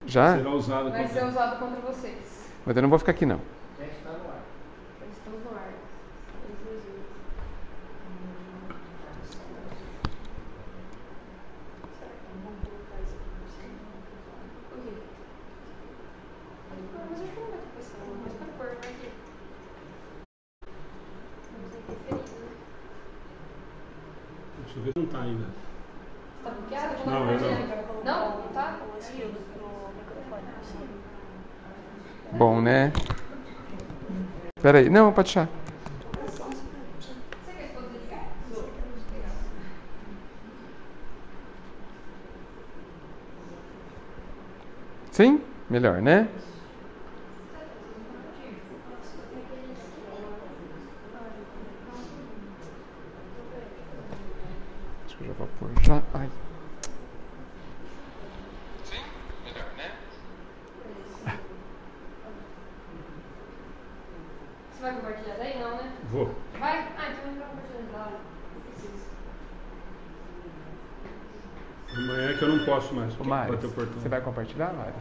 Já? Será usado Vai contra ser usado contra vocês. Mas eu não vou ficar aqui, não. Já está no ar. Estamos no ar. 3 minutos. O quê? Mas acho que não vai ter pressão. Mas pode pôr, vai aqui. Vamos interferir, né? Deixa eu ver se não tá ainda. Tá bloqueado? Não, eu Não? Não tá? Bom, né? Espera aí. Não, pode deixar. Você quer poder ligar? Sim? Melhor, né? Acho que eu já vou pôr já. Ai. Sim? Melhor, né? Você vai compartilhar daí? Não, né? Vou. Vai? Ah, então não vai compartilhar da hora. Não precisa. Amanhã é que eu não posso mais. Ô, porque Mário, bateu o portão. você vai compartilhar, Mário?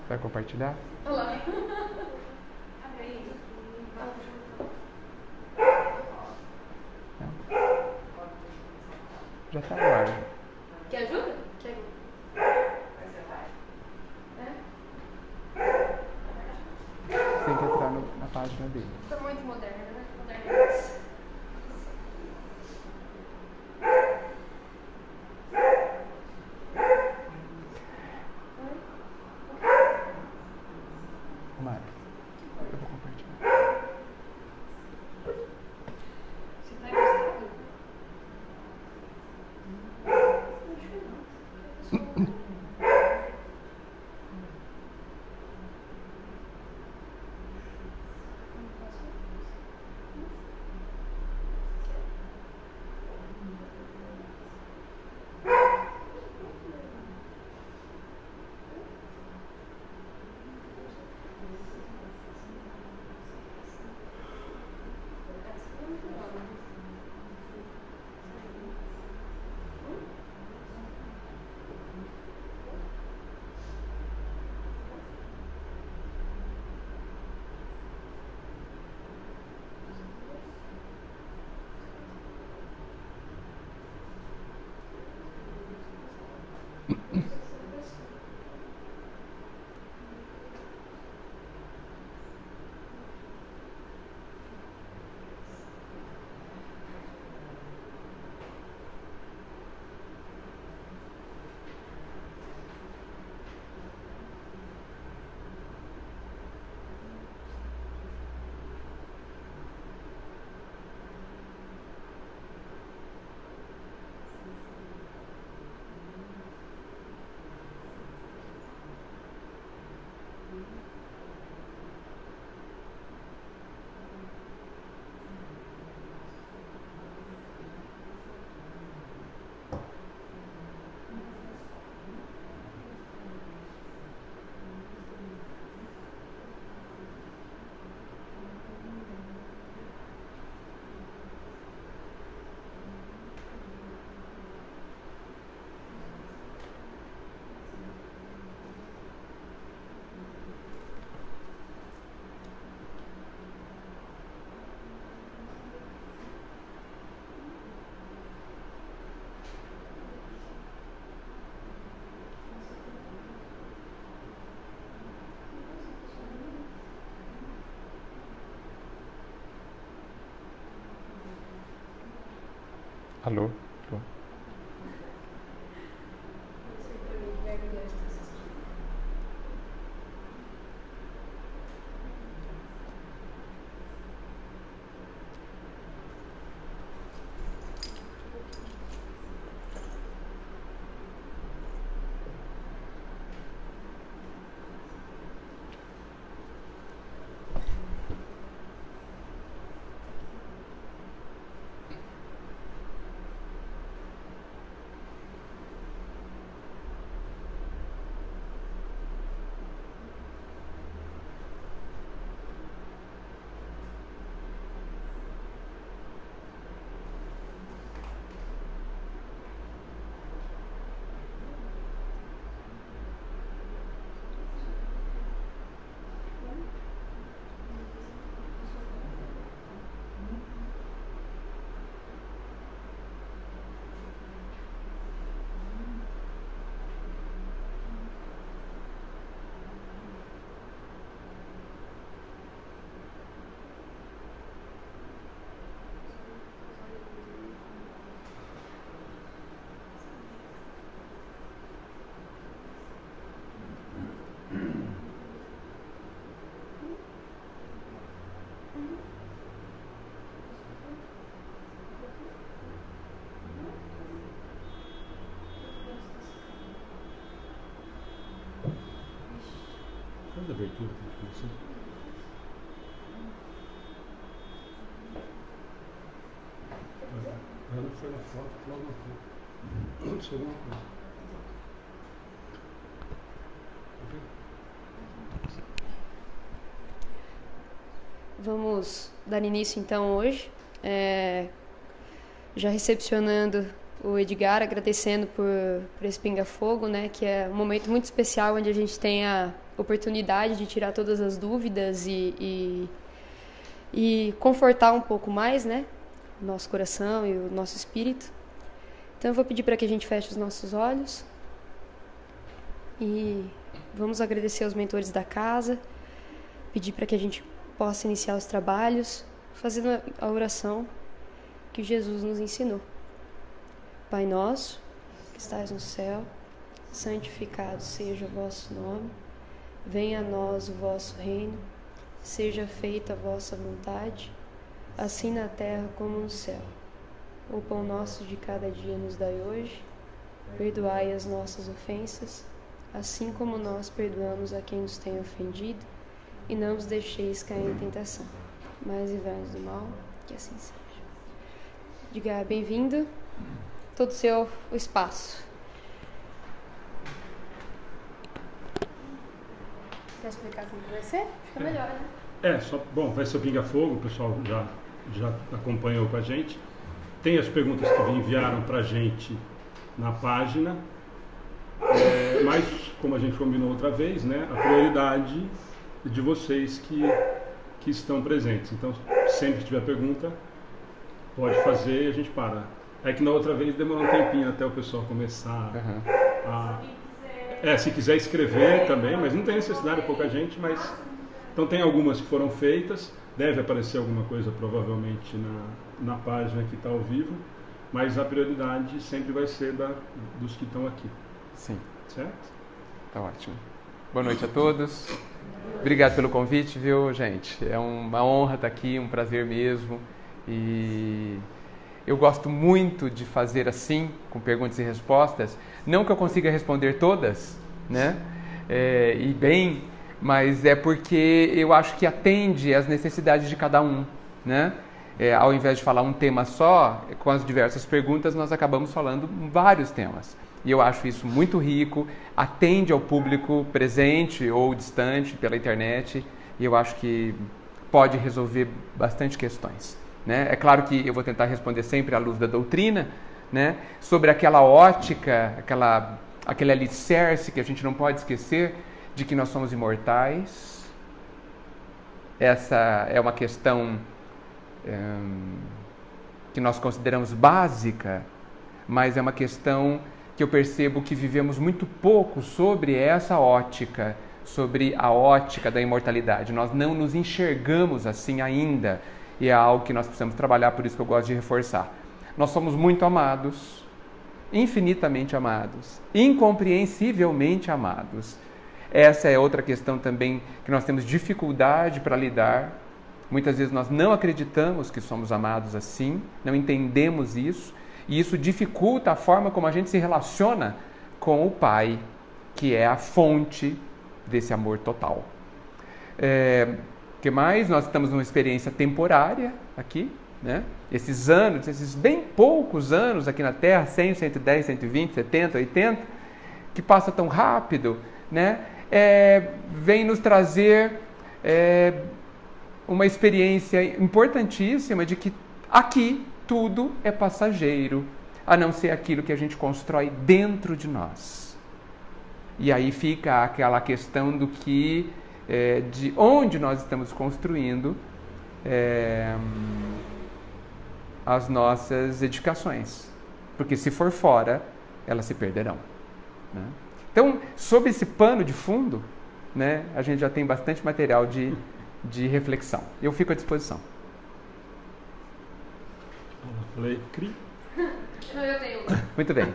Vai compartilhar? Olha lá. Não. Já tá no ar. Quer ajuda? Quer? É? Você tem que entrar na página dele. Tô muito moderna, né? Moderna. Ô, Mário, eu vou compartilhar. Você tá encostado? Acho que não. Alô? Alô? Faz a abertura, tem que começar. Ela foi na foto, falou alguma coisa. Aconteceu alguma coisa. Vamos dar início então hoje, já recepcionando o Edgar, agradecendo por esse pinga-fogo, né, que é um momento muito especial onde a gente tem a oportunidade de tirar todas as dúvidas e confortar um pouco mais, né, o nosso coração e o nosso espírito. Então eu vou pedir para que a gente feche os nossos olhos e vamos agradecer aos mentores da casa, pedir para que a gente possa iniciar os trabalhos, fazendo a oração que Jesus nos ensinou. Pai nosso, que estais no céu, santificado seja o vosso nome, venha a nós o vosso reino, seja feita a vossa vontade, assim na terra como no céu. O pão nosso de cada dia nos dai hoje, perdoai as nossas ofensas, assim como nós perdoamos a quem nos tem ofendido, e não os deixeis cair em tentação, mas livrai-nos do mal, que assim seja. Diga bem-vindo, todo o espaço. Quer explicar como vai ser? Fica melhor, né? Bom, vai ser o pinga-fogo, o pessoal já acompanhou com a gente. Tem as perguntas que enviaram para a gente na página, mas como a gente combinou outra vez, né, a prioridade de vocês que estão presentes. Então, sempre que tiver pergunta, pode fazer e a gente para. É que na outra vez demorou um tempinho até o pessoal começar se quiser escrever também, mas não tem necessidade, pouca gente, mas... Então tem algumas que foram feitas, deve aparecer alguma coisa provavelmente na página que está ao vivo, mas a prioridade sempre vai ser dos que estão aqui. Sim. Certo? Tá ótimo. Boa noite a todos. Obrigado pelo convite, viu, gente? É uma honra estar aqui, um prazer mesmo. E eu gosto muito de fazer assim, com perguntas e respostas. Não que eu consiga responder todas, né? E bem, mas é porque eu acho que atende às necessidades de cada um, né? Ao invés de falar um tema só, com as diversas perguntas, nós acabamos falando vários temas. E eu acho isso muito rico, atende ao público presente ou distante pela internet, e eu acho que pode resolver bastante questões, né? É claro que eu vou tentar responder sempre à luz da doutrina, né? Sobre aquela ótica, aquele alicerce que a gente não pode esquecer de que nós somos imortais. Essa é uma questão que nós consideramos básica, mas é uma questão que eu percebo que vivemos muito pouco sobre essa ótica, sobre a ótica da imortalidade. Nós não nos enxergamos assim ainda, e é algo que nós precisamos trabalhar, por isso que eu gosto de reforçar. Nós somos muito amados, infinitamente amados, incompreensivelmente amados. Essa é outra questão também que nós temos dificuldade para lidar. Muitas vezes nós não acreditamos que somos amados assim, não entendemos isso, e isso dificulta a forma como a gente se relaciona com o Pai, que é a fonte desse amor total. Que mais? Nós estamos numa experiência temporária aqui, né? Esses anos, esses bem poucos anos aqui na Terra, 100, 110, 120, 70, 80, que passa tão rápido, né? Vem nos trazer uma experiência importantíssima de que aqui tudo é passageiro, a não ser aquilo que a gente constrói dentro de nós. E aí fica aquela questão do que, de onde nós estamos construindo as nossas edificações. Porque se for fora, elas se perderão, né? Então, sob esse pano de fundo, né, a gente já tem bastante material de reflexão. Eu fico à disposição. Falei, Cri. Não, eu tenho uma. Muito bem.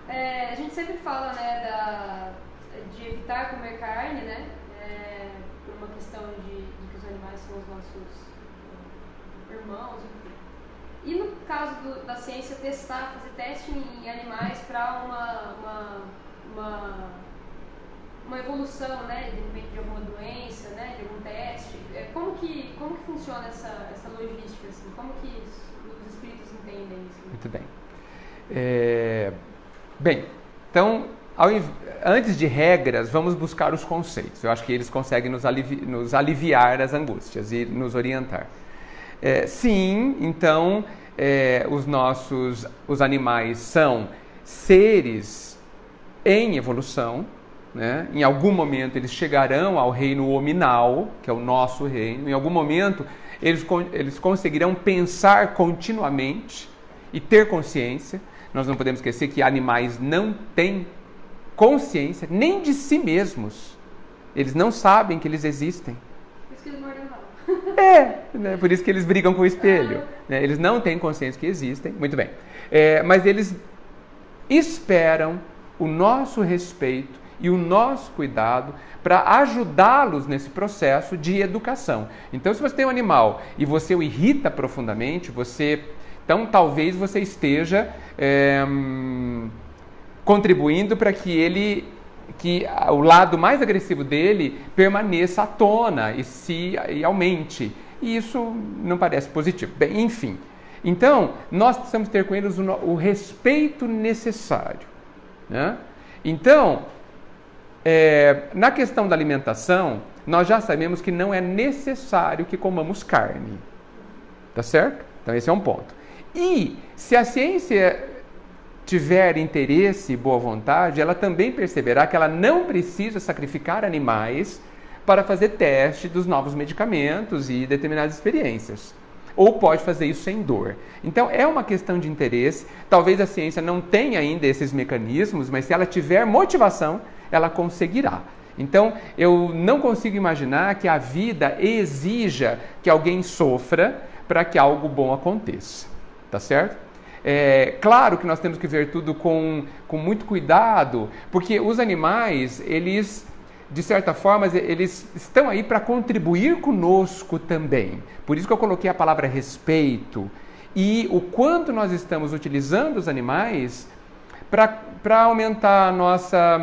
A gente sempre fala, né, de evitar comer carne, né, por uma questão de que os animais são os nossos irmãos, enfim. E no caso da ciência, fazer teste em animais para uma evolução, né, de repente de alguma doença, né, de algum teste. Como que funciona essa logística, assim? Como que os espíritos entendem isso? Muito bem. Bem, então, antes de regras, vamos buscar os conceitos. Eu acho que eles conseguem nos aliviar das angústias e nos orientar. Sim, então, os animais são seres em evolução, né? Em algum momento eles chegarão ao reino hominal, que é o nosso reino. Em algum momento eles conseguirão pensar continuamente e ter consciência. Nós não podemos esquecer que animais não têm consciência nem de si mesmos. Eles não sabem que eles existem. Por isso que eles mordem mal. Né? Por isso que eles brigam com o espelho. Né? Eles não têm consciência que existem. Muito bem. Mas eles esperam o nosso respeito e o nosso cuidado para ajudá-los nesse processo de educação. Então, se você tem um animal e você o irrita profundamente, então talvez você esteja contribuindo para que o lado mais agressivo dele permaneça à tona e aumente. E isso não parece positivo. Bem, enfim. Então, nós precisamos ter com eles o respeito necessário. Né? Então, na questão da alimentação, nós já sabemos que não é necessário que comamos carne. Tá certo? Então, esse é um ponto. E, se a ciência tiver interesse e boa vontade, ela também perceberá que ela não precisa sacrificar animais para fazer teste dos novos medicamentos e determinadas experiências. Ou pode fazer isso sem dor. Então, é uma questão de interesse. Talvez a ciência não tenha ainda esses mecanismos, mas se ela tiver motivação, ela conseguirá. Então, eu não consigo imaginar que a vida exija que alguém sofra para que algo bom aconteça. Tá certo? Claro que nós temos que ver tudo com muito cuidado, porque os animais, eles, de certa forma, eles estão aí para contribuir conosco também. Por isso que eu coloquei a palavra respeito. E o quanto nós estamos utilizando os animais para aumentar a nossa...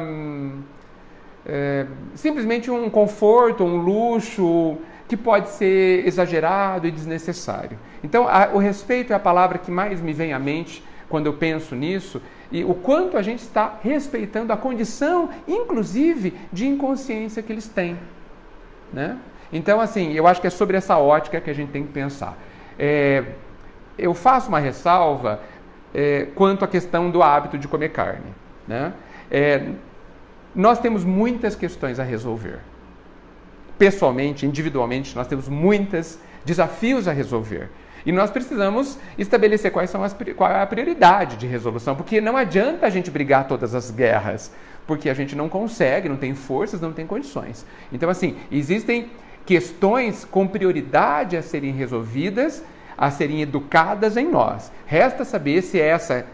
simplesmente um conforto, um luxo que pode ser exagerado e desnecessário. Então, o respeito é a palavra que mais me vem à mente quando eu penso nisso, e o quanto a gente está respeitando a condição, inclusive, de inconsciência que eles têm. Né? Então, assim, eu acho que é sobre essa ótica que a gente tem que pensar. Eu faço uma ressalva quanto à questão do hábito de comer carne. Né? Nós temos muitas questões a resolver. Pessoalmente, individualmente, nós temos muitos desafios a resolver. E nós precisamos estabelecer qual é a prioridade de resolução, porque não adianta a gente brigar todas as guerras, porque a gente não consegue, não tem forças, não tem condições. Então, assim, existem questões com prioridade a serem resolvidas, a serem educadas em nós. Resta saber se essa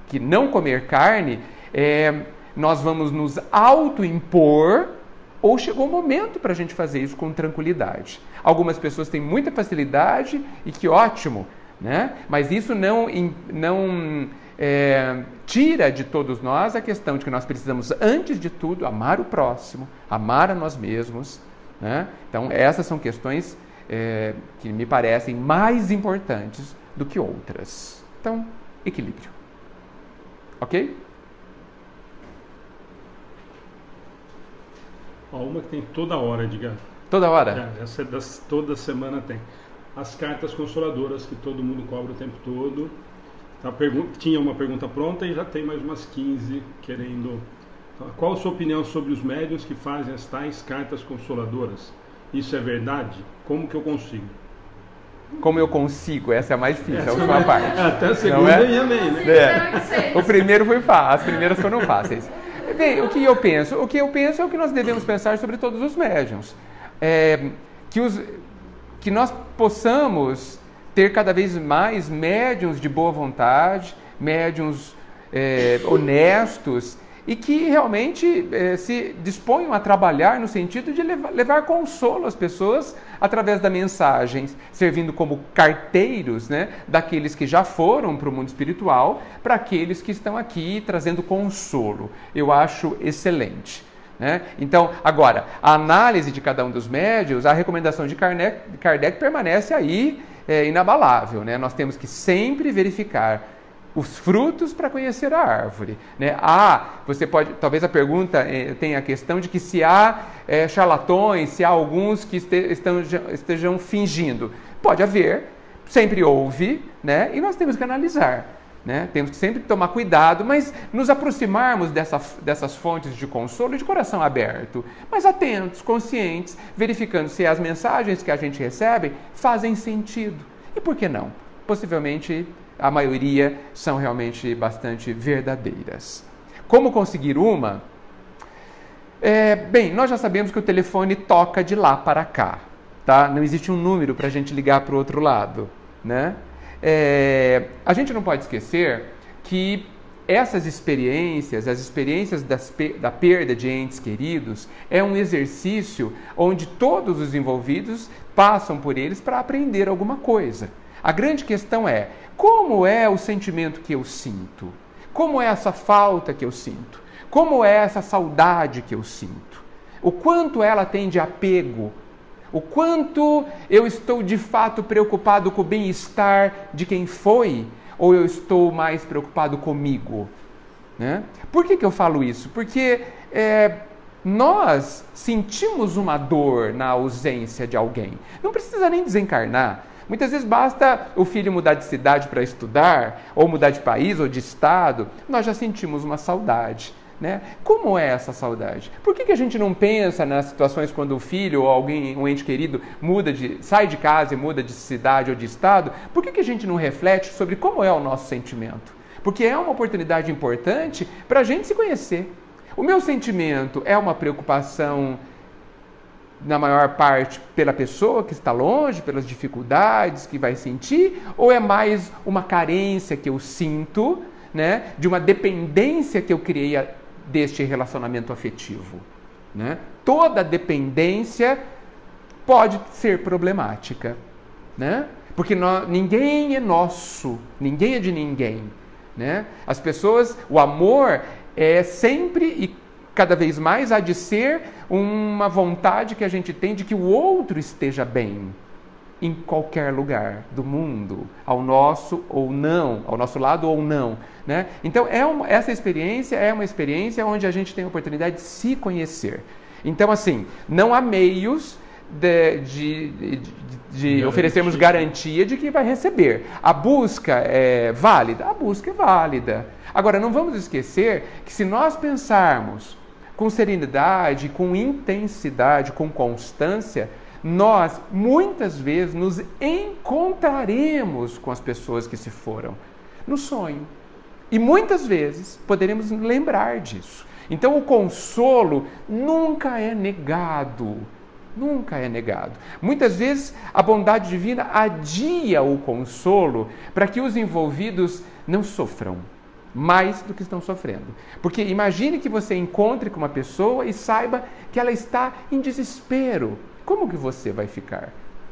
que não comer carne, nós vamos nos autoimpor, ou chegou o momento para a gente fazer isso com tranquilidade. Algumas pessoas têm muita facilidade e que ótimo, né? Mas isso não tira de todos nós a questão de que nós precisamos, antes de tudo, amar o próximo, amar a nós mesmos. Né? Então, essas são questões que me parecem mais importantes do que outras. Então, equilíbrio. Ok? Uma que tem toda hora, diga. Toda hora? Essa toda semana tem. As cartas consoladoras que todo mundo cobra o tempo todo. Tinha uma pergunta pronta e já tem mais umas 15 querendo. Qual a sua opinião sobre os médiuns que fazem as tais cartas consoladoras? Isso é verdade? Como que eu consigo? Como eu consigo? Essa é a mais difícil, a última parte. Até a segunda e amém, né? O primeiro foi fácil, as primeiras foram fáceis. Bem, o que eu penso? O que eu penso é o que nós devemos pensar sobre todos os médiuns. Que nós possamos ter cada vez mais médiuns de boa vontade, médiuns honestos e que realmente se disponham a trabalhar no sentido de levar consolo às pessoas através da mensagem, servindo como carteiros, né, daqueles que já foram para o mundo espiritual, para aqueles que estão aqui trazendo consolo. Eu acho excelente. né? Então, agora, a análise de cada um dos médios, a recomendação de Kardec permanece aí inabalável, né? Nós temos que sempre verificar os frutos para conhecer a árvore, né? Você pode, talvez a pergunta tenha a questão de que se há charlatões, se há alguns que estejam fingindo. Pode haver, sempre houve, né? E nós temos que analisar, né? Temos que sempre tomar cuidado, mas nos aproximarmos dessas fontes de consolo de coração aberto, mas atentos, conscientes, verificando se as mensagens que a gente recebe fazem sentido. E por que não? Possivelmente a maioria são realmente bastante verdadeiras. Como conseguir uma? Bem, nós já sabemos que o telefone toca de lá para cá, tá? Não existe um número para a gente ligar para o outro lado, né? A gente não pode esquecer que essas experiências, as experiências da perda de entes queridos, é um exercício onde todos os envolvidos passam por eles para aprender alguma coisa. A grande questão é, como é o sentimento que eu sinto? Como é essa falta que eu sinto? Como é essa saudade que eu sinto? O quanto ela tem de apego? O quanto eu estou de fato preocupado com o bem-estar de quem foi? Ou eu estou mais preocupado comigo? Né? Por que eu falo isso? Porque nós sentimos uma dor na ausência de alguém. Não precisa nem desencarnar. Muitas vezes basta o filho mudar de cidade para estudar, ou mudar de país ou de estado, nós já sentimos uma saudade, né? Como é essa saudade? Por que a gente não pensa nas situações quando o filho ou alguém, um ente querido, sai de casa e muda de cidade ou de estado? Por que a gente não reflete sobre como é o nosso sentimento? Porque é uma oportunidade importante para a gente se conhecer. O meu sentimento é uma preocupação, na maior parte, pela pessoa que está longe, pelas dificuldades que vai sentir, ou é mais uma carência que eu sinto, né, de uma dependência que eu criei deste relacionamento afetivo, né? Toda dependência pode ser problemática, né? Porque ninguém é nosso, ninguém é de ninguém, né? As pessoas, o amor é sempre e cada vez mais há de ser uma vontade que a gente tem de que o outro esteja bem, em qualquer lugar do mundo, ao nosso ou não, ao nosso lado ou não, né? Então, essa experiência é uma experiência onde a gente tem a oportunidade de se conhecer. Então, assim, não há meios de oferecermos garantia de que vai receber. A busca é válida? A busca é válida. Agora, não vamos esquecer que se nós pensarmos com serenidade, com intensidade, com constância, nós muitas vezes nos encontraremos com as pessoas que se foram no sonho. E muitas vezes poderemos lembrar disso. Então o consolo nunca é negado. Nunca é negado. Muitas vezes a bondade divina adia o consolo para que os envolvidos não sofram mais do que estão sofrendo. Porque imagine que você encontre com uma pessoa e saiba que ela está em desespero. Como que você vai ficar?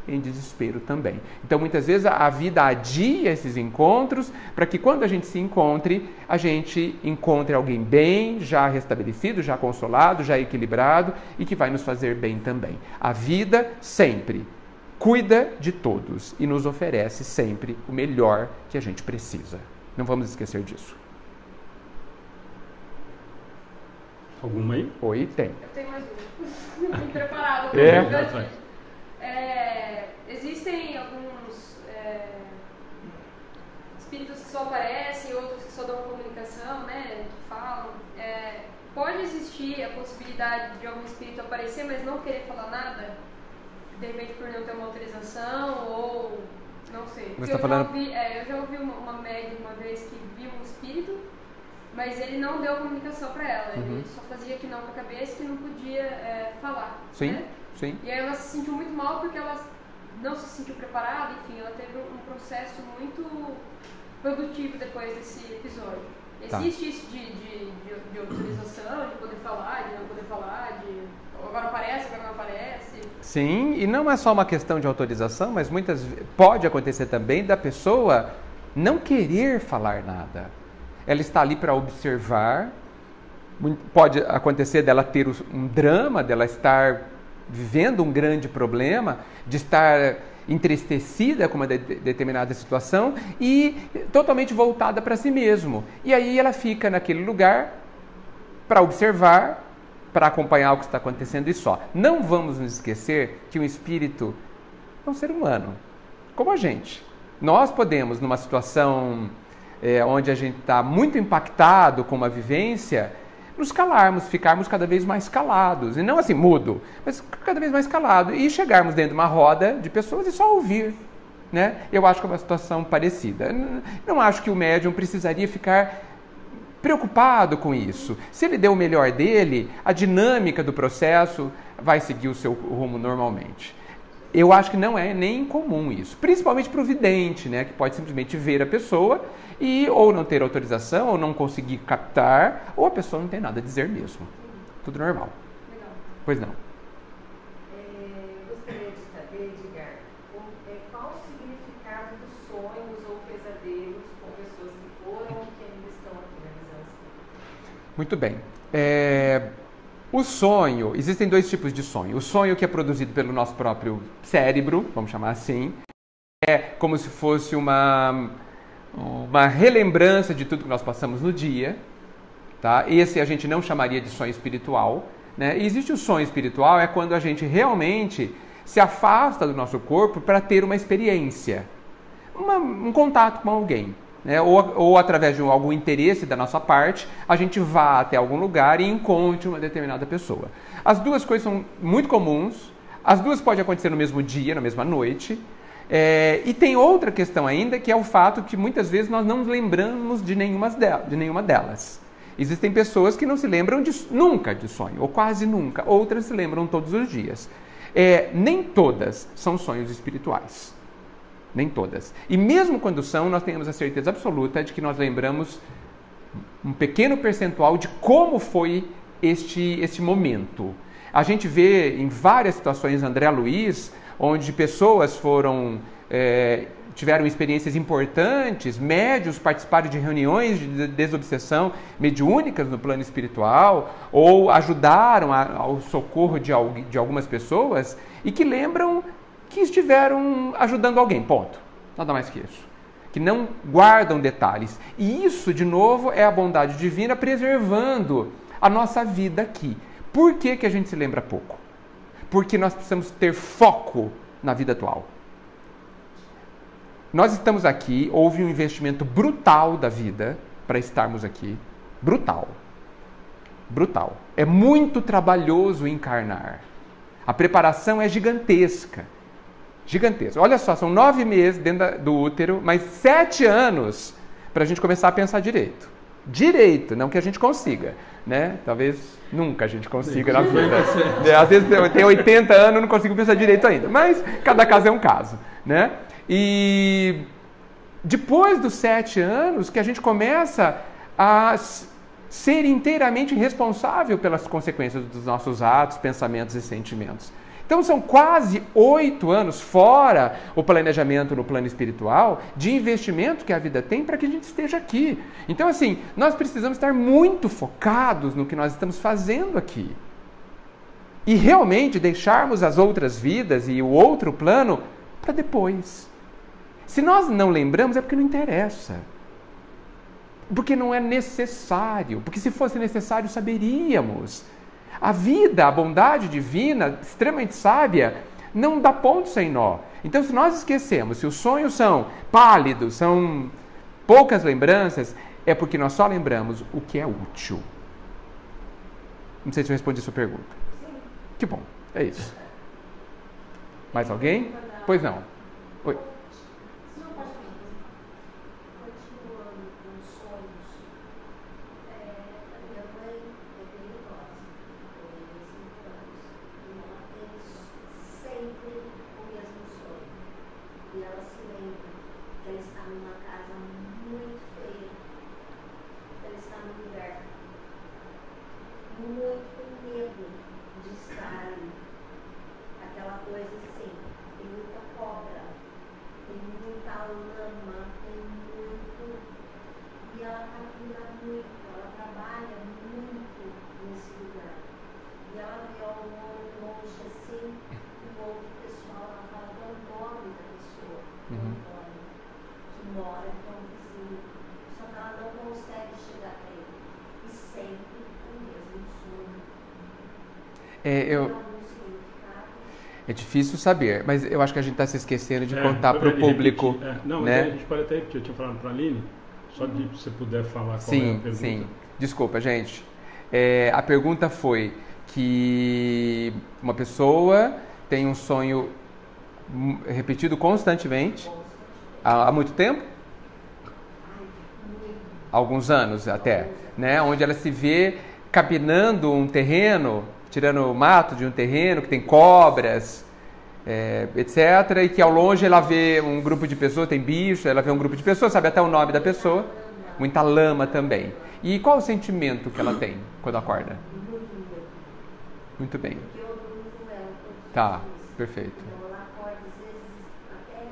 Em desespero também. Então, muitas vezes a vida adia esses encontros para que quando a gente se encontre, a gente encontre alguém bem, já restabelecido, já consolado, já equilibrado e que vai nos fazer bem também. A vida sempre cuida de todos e nos oferece sempre o melhor que a gente precisa. Não vamos esquecer disso. Alguma aí? Oi, tem. Eu tenho mais uma. Fui preparado. Existem alguns espíritos que só aparecem, outros que só dão comunicação, né? Que falam. Pode existir a possibilidade de algum espírito aparecer, mas não querer falar nada? De repente por não ter uma autorização ou... Não sei. Você está falando... eu já ouvi uma médium uma vez que viu um espírito, mas ele não deu comunicação para ela. Uhum. Ele só fazia que não com a cabeça, que não podia falar. Sim, né? sim. E aí ela se sentiu muito mal porque ela não se sentiu preparada. Enfim, ela teve um processo muito produtivo depois desse episódio. Existe isso de autorização, de poder falar, de não poder falar, de agora aparece, agora não aparece? Sim, e não é só uma questão de autorização, mas muitas vezes pode acontecer também da pessoa não querer falar nada. Ela está ali para observar, Pode acontecer dela ter um drama, dela estar vivendo um grande problema, de estar entristecida com uma determinada situação e totalmente voltada para si mesmo. E aí ela fica naquele lugar para observar, para acompanhar o que está acontecendo e só. Não vamos nos esquecer que um espírito é um ser humano, como a gente. Nós podemos, numa situação onde a gente está muito impactado com uma vivência, nos calarmos, ficarmos cada vez mais calados, e não assim mudo, mas cada vez mais calado, e chegarmos dentro de uma roda de pessoas e só ouvir, né? Eu acho que é uma situação parecida. Não acho que o médium precisaria ficar preocupado com isso. Se ele deu o melhor dele, a dinâmica do processo vai seguir o seu rumo normalmente. Eu acho que não é nem incomum isso, principalmente para o vidente, né, que pode simplesmente ver a pessoa e ou não ter autorização, ou não conseguir captar, ou a pessoa não tem nada a dizer mesmo. Tudo normal. Legal. Pois não. Gostaria de saber, Edgar, qual o significado dos sonhos ou pesadelos com pessoas que foram ou que ainda estão aqui na visão espírita? Muito bem. O sonho, existem dois tipos de sonho. O sonho que é produzido pelo nosso próprio cérebro, vamos chamar assim, é como se fosse uma relembrança de tudo que nós passamos no dia. Tá? Esse a gente não chamaria de sonho espiritual. Né? E existe o sonho espiritual, é quando a gente realmente se afasta do nosso corpo para ter uma experiência, um contato com alguém. Né? Ou através de algum interesse da nossa parte, a gente vá até algum lugar e encontre uma determinada pessoa. As duas coisas são muito comuns, as duas podem acontecer no mesmo dia, na mesma noite, e tem outra questão ainda, que é o fato que muitas vezes nós não nos lembramos de nenhuma delas. Existem pessoas que não se lembram nunca de sonho, ou quase nunca, outras se lembram todos os dias. Nem todas são sonhos espirituais. Nem todas. E mesmo quando são, nós temos a certeza absoluta de que nós lembramos um pequeno percentual de como foi este momento. A gente vê em várias situações André Luiz, onde pessoas tiveram experiências importantes, médios participaram de reuniões de desobsessão mediúnicas no plano espiritual, ou ajudaram ao socorro de algumas pessoas, e que lembram que estiveram ajudando alguém, ponto. Nada mais que isso. Que não guardam detalhes. E isso, de novo, é a bondade divina preservando a nossa vida aqui. Por que a gente se lembra pouco? Porque nós precisamos ter foco na vida atual. Nós estamos aqui, houve um investimento brutal da vida para estarmos aqui. Brutal. Brutal. É muito trabalhoso encarnar. A preparação é gigantesca. Gigantesco. Olha só, são 9 meses dentro do útero, mas 7 anos para a gente começar a pensar direito. Direito, não que a gente consiga, né? Talvez nunca a gente consiga na vida. Às vezes eu tenho 80 anos e não consigo pensar direito ainda, mas cada caso é um caso, né? E depois dos 7 anos que a gente começa a ser inteiramente responsável pelas consequências dos nossos atos, pensamentos e sentimentos. Então são quase 8 anos, fora o planejamento no plano espiritual, de investimento que a vida tem para que a gente esteja aqui. Então assim, nós precisamos estar muito focados no que nós estamos fazendo aqui. E realmente deixarmos as outras vidas e o outro plano para depois. Se nós não lembramos é porque não interessa. Porque não é necessário. Porque se fosse necessário saberíamos. A vida, a bondade divina, extremamente sábia, não dá ponto sem nó. Então, se nós esquecemos, se os sonhos são pálidos, são poucas lembranças, é porque nós só lembramos o que é útil. Não sei se eu respondi a sua pergunta. Sim. Que bom, é isso. Mais alguém? Pois não. Oi. Continuando com os sonhos, a minha mãe é bem idosa, tem 85 anos, e ela tem sempre o mesmo sonho. E ela se lembra que ela está numa casa muito feia, ela está num lugar muito com medo de estar ali. Aquela coisa assim, tem muita cobra, tem muita lama, tem muito E ela calcula muito, ela trabalha muito nesse lugar. E ela vê ao longe assim, o outro pessoal, ela fala do nome da pessoa, do Antônio, que mora com o vizinho. Só que ela não consegue chegar a ele. E sempre o mesmo sonho. É difícil saber, mas eu acho que a gente está se esquecendo de contar para o público. Não, né? A gente pode até repetir, eu tinha falado para a Aline, só de se você puder falar qual é a pergunta. Sim, desculpa, gente. A pergunta foi que uma pessoa tem um sonho repetido constantemente, há muito tempo? Alguns anos até, né? Onde ela se vê capinando um terreno, tirando o mato de um terreno que tem cobras, etc. E que ao longe ela vê um grupo de pessoas, tem bicho, ela vê um grupo de pessoas, sabe até o nome da pessoa, muita lama também. E qual o sentimento que ela tem quando acorda? Muito bem. Tá, perfeito.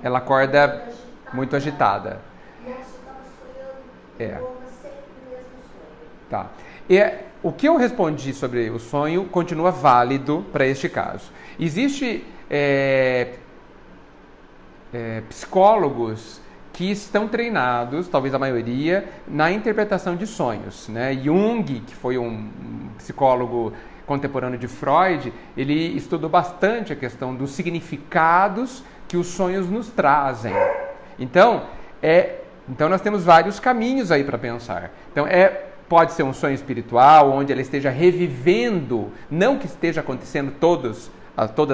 Ela acorda muito agitada. Tá. O que eu respondi sobre o sonho continua válido para este caso. Existe psicólogos que estão treinados, talvez a maioria, na interpretação de sonhos, né? Jung, que foi um psicólogo contemporâneo de Freud, ele estudou bastante a questão dos significados que os sonhos nos trazem. Então nós temos vários caminhos aí para pensar. Então, pode ser um sonho espiritual, onde ela esteja revivendo, não que esteja acontecendo todas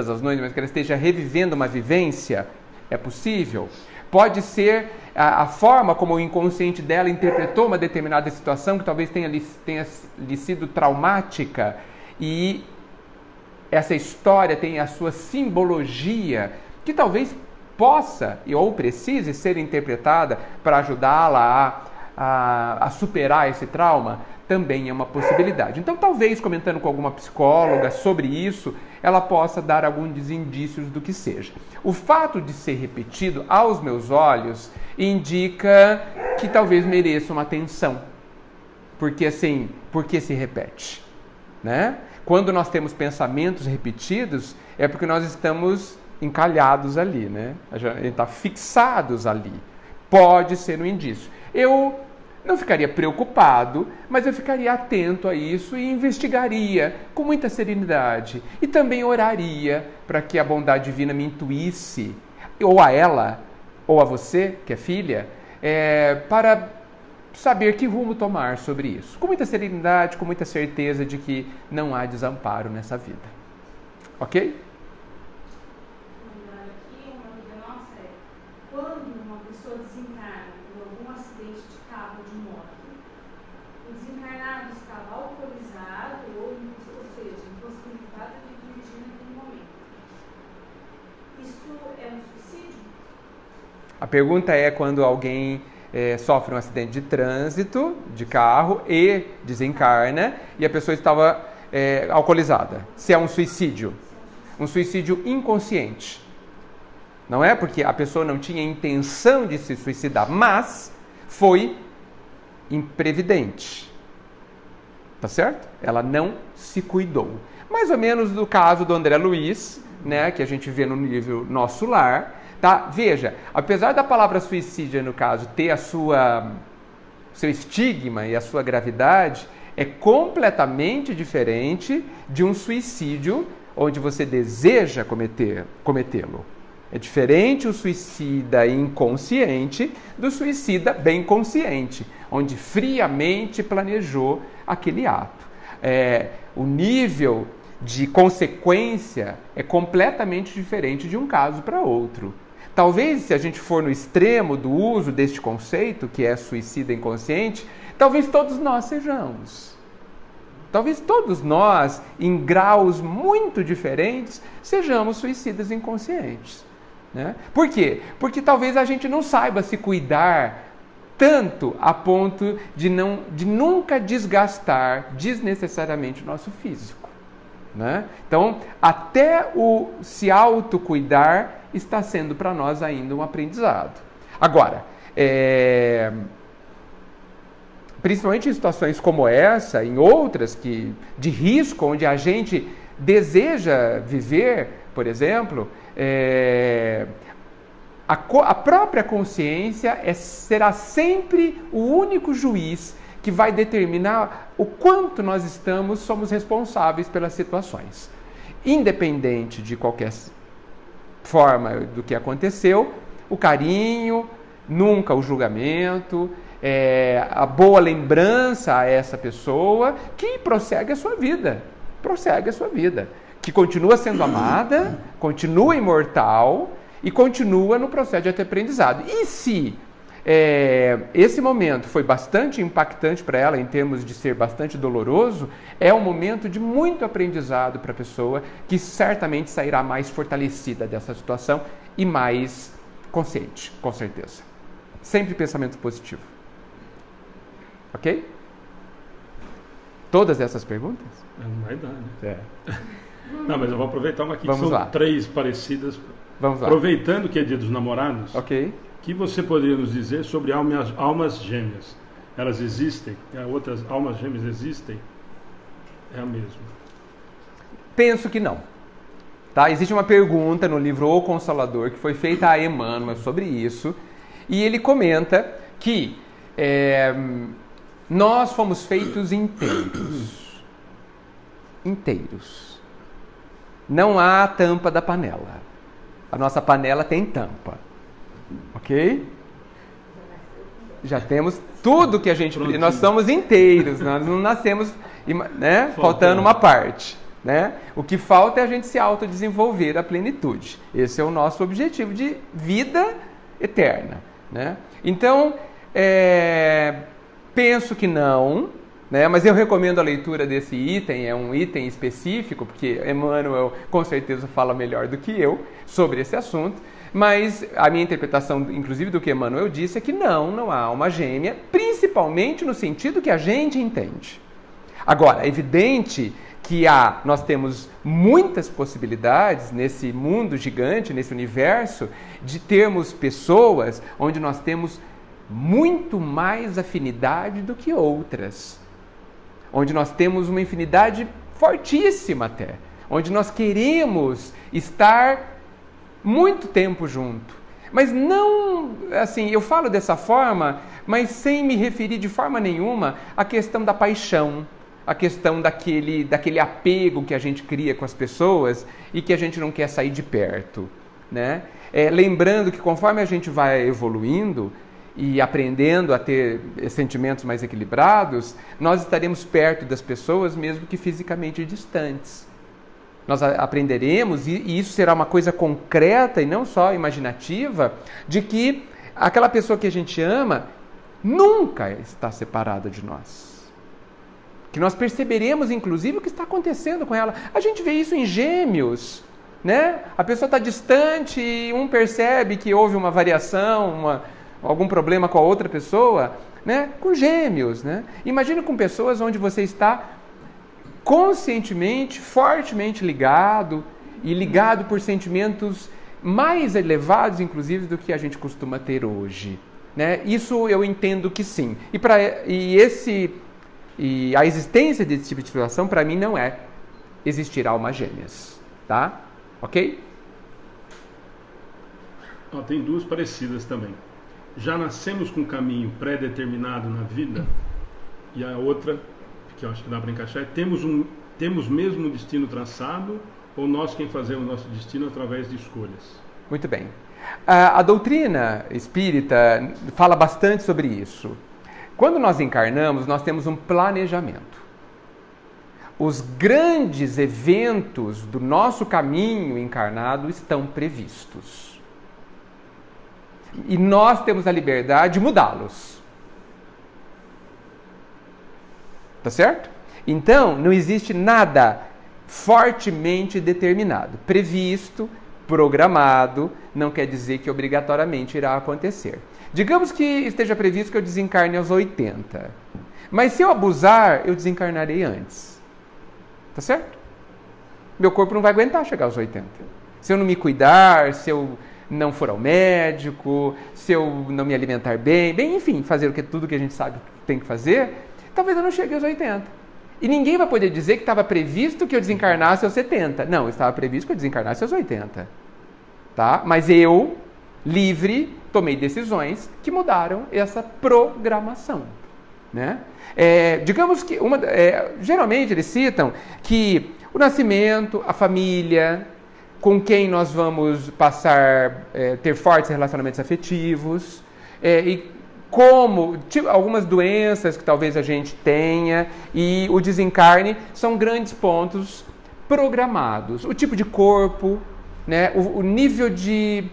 as noites, mas que ela esteja revivendo uma vivência, é possível. Pode ser a forma como o inconsciente dela interpretou uma determinada situação, que talvez tenha lhe sido traumática, e essa história tem a sua simbologia, que talvez possa ou precise ser interpretada para ajudá-la a superar esse trauma, também é uma possibilidade. Então, talvez, comentando com alguma psicóloga sobre isso, ela possa dar alguns indícios do que seja. O fato de ser repetido, aos meus olhos, indica que talvez mereça uma atenção. Porque, assim, por que se repete? Né? Quando nós temos pensamentos repetidos, é porque nós estamos encalhados ali, né? A gente está fixados ali. Pode ser um indício. Eu não ficaria preocupado, mas eu ficaria atento a isso e investigaria com muita serenidade. E também oraria para que a bondade divina me intuísse, ou a ela, ou a você, que é filha, para saber que rumo tomar sobre isso. Com muita serenidade, com muita certeza de que não há desamparo nessa vida. Ok? Quando uma pessoa desencarna por algum acidente de carro ou de moto, o desencarnado estava alcoolizado ou seja, impossibilitado de dirigir naquele momento. Isso é um suicídio? A pergunta é quando alguém sofre um acidente de trânsito, de carro, e desencarna, e a pessoa estava alcoolizada. Se é um suicídio. Um suicídio inconsciente. Não é porque a pessoa não tinha intenção de se suicidar, mas foi imprevidente. Tá certo? Ela não se cuidou. Mais ou menos no caso do André Luiz, né, que a gente vê no livro Nosso Lar. Tá? Veja, apesar da palavra suicídio, no caso, ter seu estigma e a sua gravidade, é completamente diferente de um suicídio onde você deseja cometê-lo. É diferente o suicida inconsciente do suicida bem consciente, onde friamente planejou aquele ato. O nível de consequência é completamente diferente de um caso para outro. Talvez, se a gente for no extremo do uso deste conceito, que é suicida inconsciente, talvez todos nós sejamos. Talvez todos nós, em graus muito diferentes, sejamos suicidas inconscientes. Né? Por quê? Porque talvez a gente não saiba se cuidar tanto a ponto de nunca desgastar desnecessariamente o nosso físico. Né? Então, até o se autocuidar está sendo para nós ainda um aprendizado. Agora, principalmente em situações como essa, em outras de risco, onde a gente deseja viver, por exemplo, a própria consciência será sempre o único juiz que vai determinar o quanto nós somos responsáveis pelas situações. Independente de qualquer forma do que aconteceu, o carinho, nunca o julgamento, a boa lembrança a essa pessoa que prossegue a sua vida, que continua sendo amada, continua imortal e continua no processo de aprendizado. E se esse momento foi bastante impactante para ela, em termos de ser bastante doloroso, é um momento de muito aprendizado para a pessoa, que certamente sairá mais fortalecida dessa situação e mais consciente, com certeza. Sempre pensamento positivo. Ok? Todas essas perguntas? Não vai dar, né? Não, mas eu vou aproveitar uma aqui, que são 3 parecidas. Vamos lá. Aproveitando que é Dia dos Namorados, ok. O que você poderia nos dizer sobre almas gêmeas? Elas existem? Outras almas gêmeas existem? É a mesma? Penso que não. Tá? Existe uma pergunta no livro O Consolador, que foi feita a Emmanuel sobre isso, e ele comenta que nós fomos feitos inteiros. Inteiros. Não há tampa da panela. A nossa panela tem tampa. Ok? Já temos tudo que a gente precisa. Nós somos inteiros, nós não nascemos, né, faltando uma parte. Né? O que falta é a gente se autodesenvolver à plenitude. Esse é o nosso objetivo de vida eterna. Né? Então, penso que não, né? Mas eu recomendo a leitura desse item, é um item específico, porque Emmanuel com certeza fala melhor do que eu sobre esse assunto. Mas a minha interpretação, inclusive do que Emmanuel disse, é que não há alma gêmea, principalmente no sentido que a gente entende. Agora, é evidente que nós temos muitas possibilidades nesse mundo gigante, nesse universo, de termos pessoas onde nós temos muito mais afinidade do que outras. Onde nós temos uma afinidade fortíssima até. Onde nós queremos estar muito tempo junto. Mas não, assim, eu falo dessa forma, mas sem me referir de forma nenhuma à questão da paixão, a questão daquele apego que a gente cria com as pessoas e que a gente não quer sair de perto, né? Lembrando que conforme a gente vai evoluindo e aprendendo a ter sentimentos mais equilibrados, nós estaremos perto das pessoas mesmo que fisicamente distantes. Nós aprenderemos, e isso será uma coisa concreta e não só imaginativa, de que aquela pessoa que a gente ama nunca está separada de nós. Que nós perceberemos, inclusive, o que está acontecendo com ela. A gente vê isso em Gêmeos, né? A pessoa está distante e um percebe que houve uma variação, algum problema com a outra pessoa, né? Com Gêmeos, né? Imagina com pessoas onde você está conscientemente, fortemente ligado e ligado por sentimentos mais elevados, inclusive, do que a gente costuma ter hoje. Né? Isso eu entendo que sim. E a existência desse tipo de situação, para mim, não existir almas gêmeas. Tá? Ok? Tem 2 parecidas também. Já nascemos com um caminho pré-determinado na vida? E a outra, que eu acho que dá para encaixar, temos mesmo um destino traçado, ou nós quem fazemos o nosso destino através de escolhas? Muito bem. A doutrina espírita fala bastante sobre isso. Quando nós encarnamos, nós temos um planejamento. Os grandes eventos do nosso caminho encarnado estão previstos. E nós temos a liberdade de mudá-los. Tá certo? Então, não existe nada fortemente determinado. Previsto, programado, não quer dizer que obrigatoriamente irá acontecer. Digamos que esteja previsto que eu desencarne aos 80. Mas se eu abusar, eu desencarnarei antes. Tá certo? Meu corpo não vai aguentar chegar aos 80. Se eu não me cuidar, se eu não for ao médico, se eu não me alimentar bem, enfim, fazer tudo que a gente sabe tem que fazer, talvez eu não chegue aos 80. E ninguém vai poder dizer que estava previsto que eu desencarnasse aos 70. Não, estava previsto que eu desencarnasse aos 80. Tá? Mas eu, livre, tomei decisões que mudaram essa programação. Né? Digamos que, geralmente eles citam que o nascimento, a família, com quem nós vamos passar, ter fortes relacionamentos afetivos, e como algumas doenças que talvez a gente tenha, e o desencarne são grandes pontos programados. O tipo de corpo, né, o nível de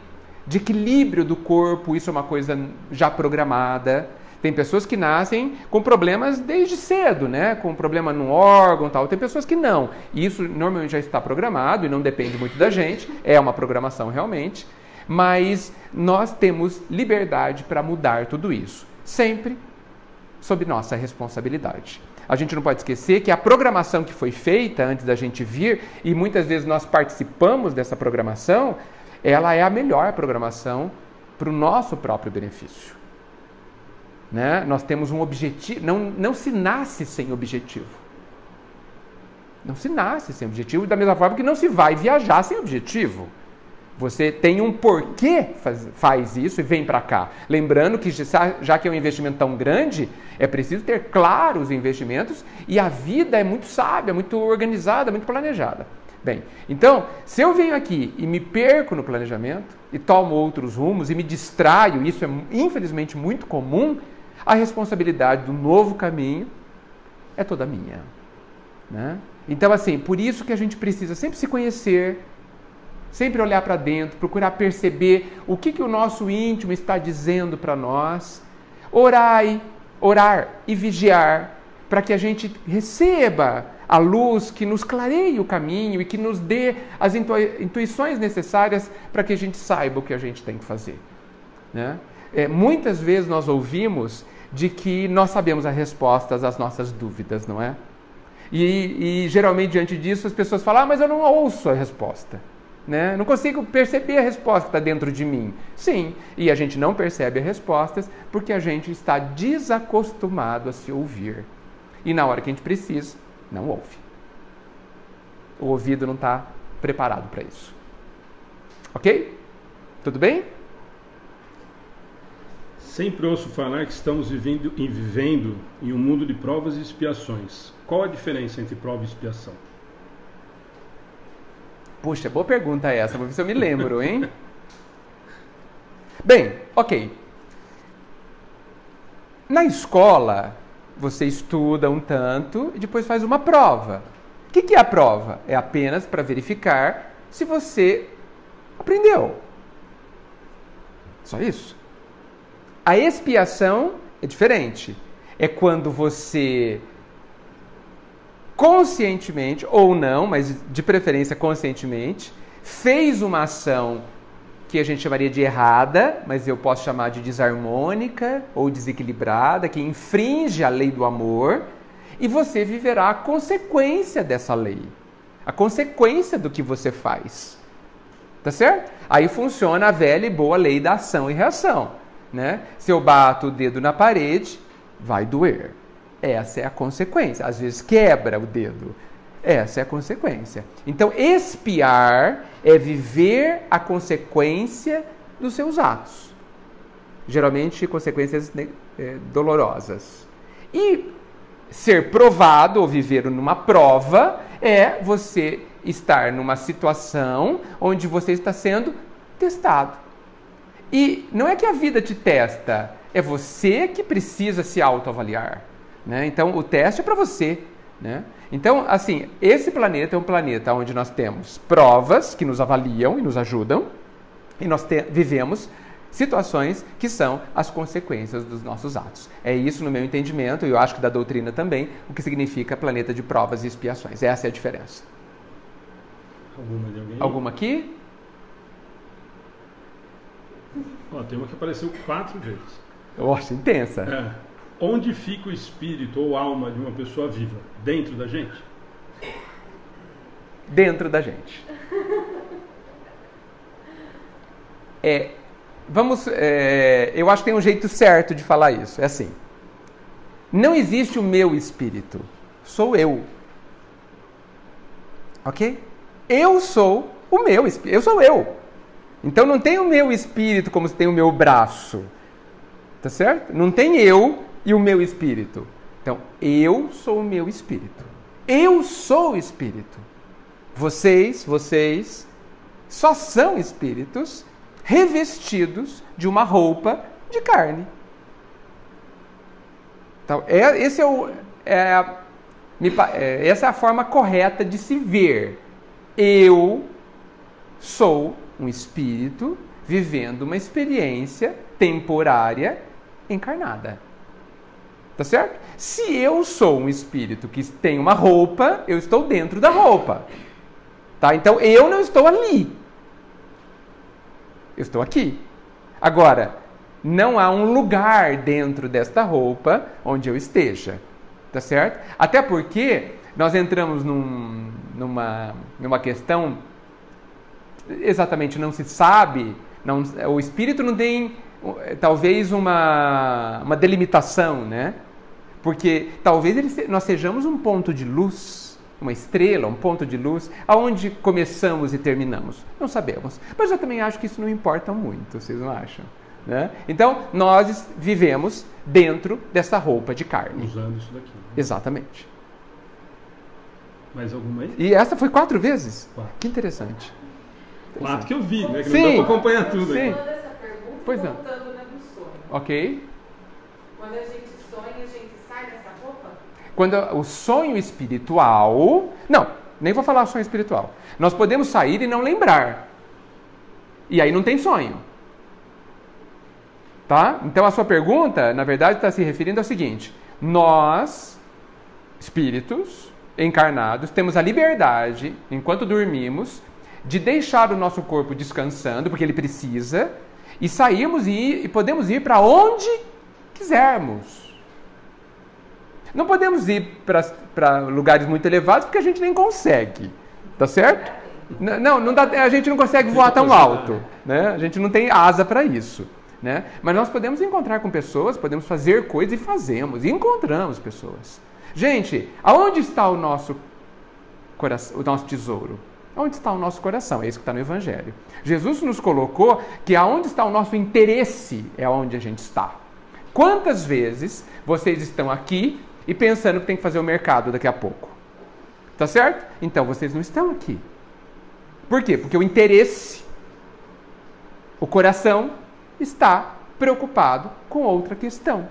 equilíbrio do corpo, isso é uma coisa já programada. Tem pessoas que nascem com problemas desde cedo, né? Com problema no órgão e tal. Tem pessoas que não. E isso normalmente já está programado e não depende muito da gente. É uma programação realmente. Mas nós temos liberdade para mudar tudo isso. Sempre sob nossa responsabilidade. A gente não pode esquecer que a programação que foi feita antes da gente vir, e muitas vezes nós participamos dessa programação, ela é a melhor programação para o nosso próprio benefício. Né? Nós temos um objetivo, não se nasce sem objetivo. Não se nasce sem objetivo, da mesma forma que não se vai viajar sem objetivo. Você tem um porquê faz isso e vem para cá. Lembrando que já que é um investimento tão grande, é preciso ter claros os investimentos e a vida é muito sábia, muito organizada, muito planejada. Bem, então, se eu venho aqui e me perco no planejamento e tomo outros rumos e me distraio, isso é infelizmente muito comum, a responsabilidade do novo caminho é toda minha. Né? Então, assim, por isso que a gente precisa sempre se conhecer, sempre olhar para dentro, procurar perceber o que o nosso íntimo está dizendo para nós, orar e vigiar, para que a gente receba a luz que nos clareie o caminho e que nos dê as intuições necessárias para que a gente saiba o que a gente tem que fazer. Né? Muitas vezes nós ouvimos de que nós sabemos as respostas às nossas dúvidas, não é? E geralmente diante disso as pessoas falam, mas eu não ouço a resposta. Né? Não consigo perceber a resposta que está dentro de mim. Sim, e a gente não percebe as respostas porque a gente está desacostumado a se ouvir. E na hora que a gente precisa, não ouve. O ouvido não está preparado para isso. Ok? Tudo bem? Sempre ouço falar que estamos vivendo em um mundo de provas e expiações. Qual a diferença entre prova e expiação? Puxa, boa pergunta essa, vou ver se eu me lembro, hein? Bem, ok. Na escola, você estuda um tanto e depois faz uma prova. O que é a prova? É apenas para verificar se você aprendeu. Só isso. A expiação é diferente. É quando você conscientemente, ou não, mas de preferência conscientemente, fez uma ação que a gente chamaria de errada, mas eu posso chamar de desarmônica ou desequilibrada, que infringe a lei do amor, e você viverá a consequência dessa lei, a consequência do que você faz. Tá certo? Aí funciona a velha e boa lei da ação e reação. Né? Se eu bato o dedo na parede, vai doer. Essa é a consequência. Às vezes quebra o dedo. Essa é a consequência. Então, expiar é viver a consequência dos seus atos. Geralmente, consequências dolorosas. E ser provado, ou viver numa prova, é você estar numa situação onde você está sendo testado. E não é que a vida te testa, é você que precisa se autoavaliar. Né? Então, o teste é para você. Né? Então, assim, esse planeta é um planeta onde nós temos provas que nos avaliam e nos ajudam, e nós vivemos situações que são as consequências dos nossos atos. É isso, no meu entendimento, e eu acho que da doutrina também, o que significa planeta de provas e expiações. Essa é a diferença. Alguma de alguém? Alguma aqui? Tem uma que apareceu 4 vezes. Nossa, intensa. Onde fica o espírito ou alma de uma pessoa viva? Dentro da gente? Dentro da gente. Eu acho que tem um jeito certo de falar isso. É assim. Não existe o meu espírito. Sou eu. Ok? Eu sou o meu espírito. Eu sou eu. Então não tem o meu espírito como se tem o meu braço. Tá certo? Não tem eu e o meu espírito. Então, eu sou o meu espírito. Eu sou o espírito. Vocês só são espíritos revestidos de uma roupa de carne. Então, essa é a forma correta de se ver. Eu sou um espírito vivendo uma experiência temporária encarnada. Tá certo? Se eu sou um espírito que tem uma roupa, eu estou dentro da roupa. Tá? Então eu não estou ali. Eu estou aqui. Agora, não há um lugar dentro desta roupa onde eu esteja. Tá certo? Até porque nós entramos numa questão, exatamente não se sabe, o espírito não tem talvez uma delimitação, né? Porque talvez nós sejamos um ponto de luz, uma estrela, um ponto de luz, aonde começamos e terminamos. Não sabemos. Mas eu também acho que isso não importa muito, vocês não acham? Né? Então, nós vivemos dentro dessa roupa de carne. Usando isso daqui. Né? Exatamente. Mais alguma aí? E essa foi 4 vezes? 4. Que interessante. 4 que eu vi, né? Que Sim. não dá para acompanhar tudo. Sim. Aí. Essa pergunta, Pois não. voltando na do sonho. Ok? Quando a gente sonha, a gente sai dessa roupa? Quando o sonho espiritual... Não, nem vou falar sonho espiritual. Nós podemos sair e não lembrar. E aí não tem sonho. Tá? Então a sua pergunta, na verdade, está se referindo ao seguinte: nós, espíritos encarnados, temos a liberdade, enquanto dormimos, de deixar o nosso corpo descansando, porque ele precisa, e sairmos e podemos ir para onde quisermos. Não podemos ir para lugares muito elevados, porque a gente nem consegue. Tá certo? Não dá, a gente não consegue voar tão alto. Né? A gente não tem asa para isso. Né? Mas nós podemos encontrar com pessoas, podemos fazer coisas e fazemos, e encontramos pessoas. Gente, aonde está o nosso coração, o nosso tesouro? Onde está o nosso coração? É isso que está no Evangelho. Jesus nos colocou que aonde está o nosso interesse é onde a gente está. Quantas vezes vocês estão aqui e pensando que tem que fazer o mercado daqui a pouco? Tá certo? Então vocês não estão aqui. Por quê? Porque o interesse, o coração, está preocupado com outra questão.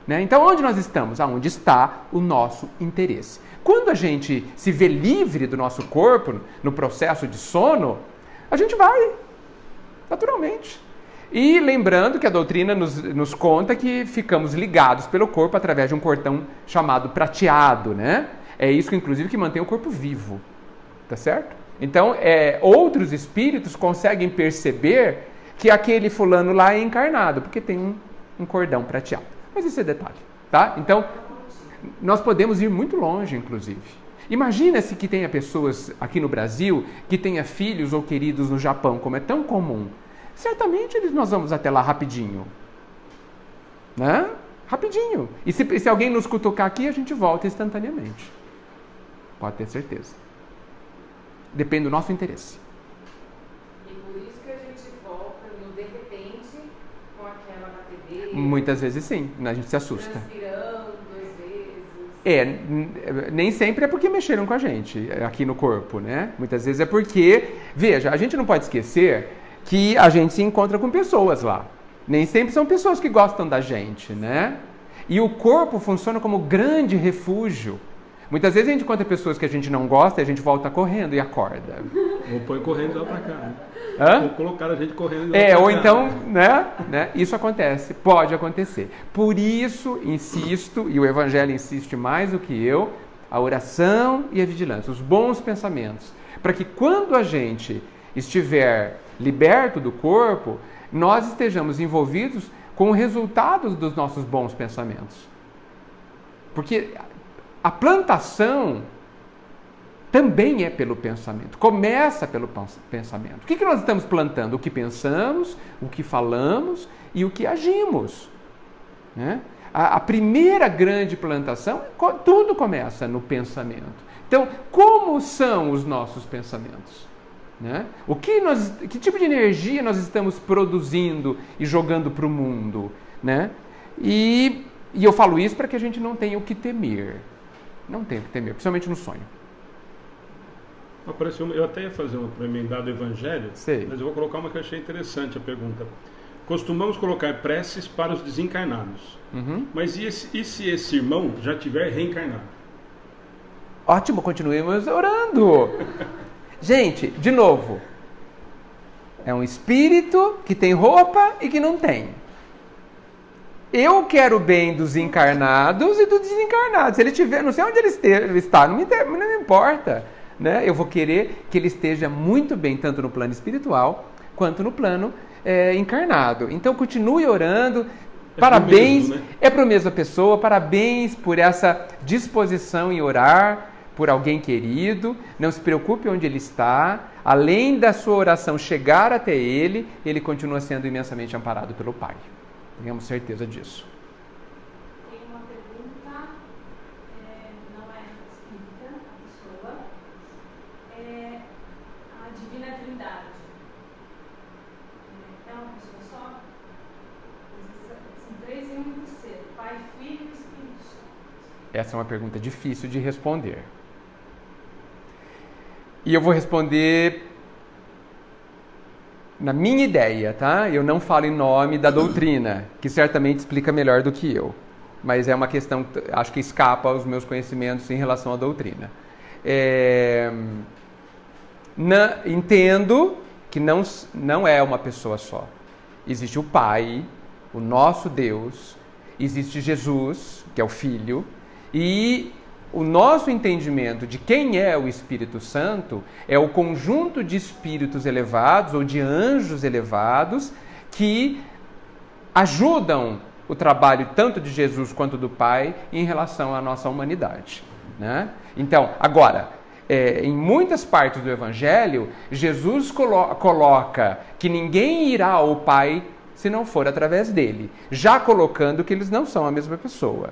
Né? Então, onde nós estamos? Aonde está o nosso interesse. Quando a gente se vê livre do nosso corpo, no processo de sono, a gente vai, naturalmente. E lembrando que a doutrina nos conta que ficamos ligados pelo corpo através de um cordão chamado prateado. Né? É isso, inclusive, que mantém o corpo vivo. Tá certo? Então, outros espíritos conseguem perceber que aquele fulano lá é encarnado, porque tem um cordão prateado. Mas isso é detalhe, tá? Então, nós podemos ir muito longe, inclusive. Imagina-se que tenha pessoas aqui no Brasil que tenha filhos ou queridos no Japão, como é tão comum. Certamente nós vamos até lá rapidinho. Né? Rapidinho. E se alguém nos cutucar aqui, a gente volta instantaneamente. Pode ter certeza. Depende do nosso interesse. Muitas vezes sim, a gente se assusta. Transpirando, às vezes. Nem sempre é porque mexeram com a gente aqui no corpo, né? Muitas vezes é porque, veja, a gente não pode esquecer que a gente se encontra com pessoas lá. Nem sempre são pessoas que gostam da gente, né? E o corpo funciona como grande refúgio. Muitas vezes a gente encontra pessoas que a gente não gosta e a gente volta correndo e acorda. Ou põe correndo lá pra cá. Né? Hã? Ou colocar a gente correndo lá pra cá. Ou então, né? Isso acontece, pode acontecer. Por isso, insisto, e o Evangelho insiste mais do que eu, a oração e a vigilância, os bons pensamentos. Para que quando a gente estiver liberto do corpo, nós estejamos envolvidos com o resultado dos nossos bons pensamentos. Porque a plantação também é pelo pensamento. Começa pelo pensamento. O que nós estamos plantando? O que pensamos, o que falamos e o que agimos. Né? A primeira grande plantação, tudo começa no pensamento. Então, como são os nossos pensamentos? Né? Que tipo de energia nós estamos produzindo e jogando para o mundo? Né? E eu falo isso para que a gente não tenha o que temer. Não tem o que temer, principalmente no sonho. Eu até ia fazer uma para emendar do Evangelho, mas eu vou colocar uma que eu achei interessante a pergunta. Costumamos colocar preces para os desencarnados. Mas e se esse irmão já tiver reencarnado? Ótimo, continuemos orando. Gente, de novo, é um espírito que tem roupa e que não tem. Eu quero o bem dos encarnados e dos desencarnados. Se ele tiver, não sei onde ele está, não me importa. Né? Eu vou querer que ele esteja muito bem, tanto no plano espiritual quanto no plano encarnado. Então continue orando. Parabéns, é para a mesma pessoa. Parabéns por essa disposição em orar por alguém querido. Não se preocupe onde ele está. Além da sua oração chegar até ele, ele continua sendo imensamente amparado pelo Pai. Tenhamos certeza disso. Tem uma pergunta, não é espírita, a pessoa, é a Divina Trindade. É uma pessoa só? São 3 em um ser, Pai, Filho e Espírito Santo. Essa é uma pergunta difícil de responder. E eu vou responder na minha ideia, tá? Eu não falo em nome da doutrina, que certamente explica melhor do que eu. Mas é uma questão, acho que escapa aos meus conhecimentos em relação à doutrina. Entendo que não é uma pessoa só. Existe o Pai, o nosso Deus, existe Jesus, que é o Filho, e o nosso entendimento de quem é o Espírito Santo é o conjunto de espíritos elevados ou de anjos elevados que ajudam o trabalho tanto de Jesus quanto do Pai em relação à nossa humanidade. Né? Então, agora, em muitas partes do Evangelho, Jesus coloca que ninguém irá ao Pai se não for através dele, já colocando que eles não são a mesma pessoa.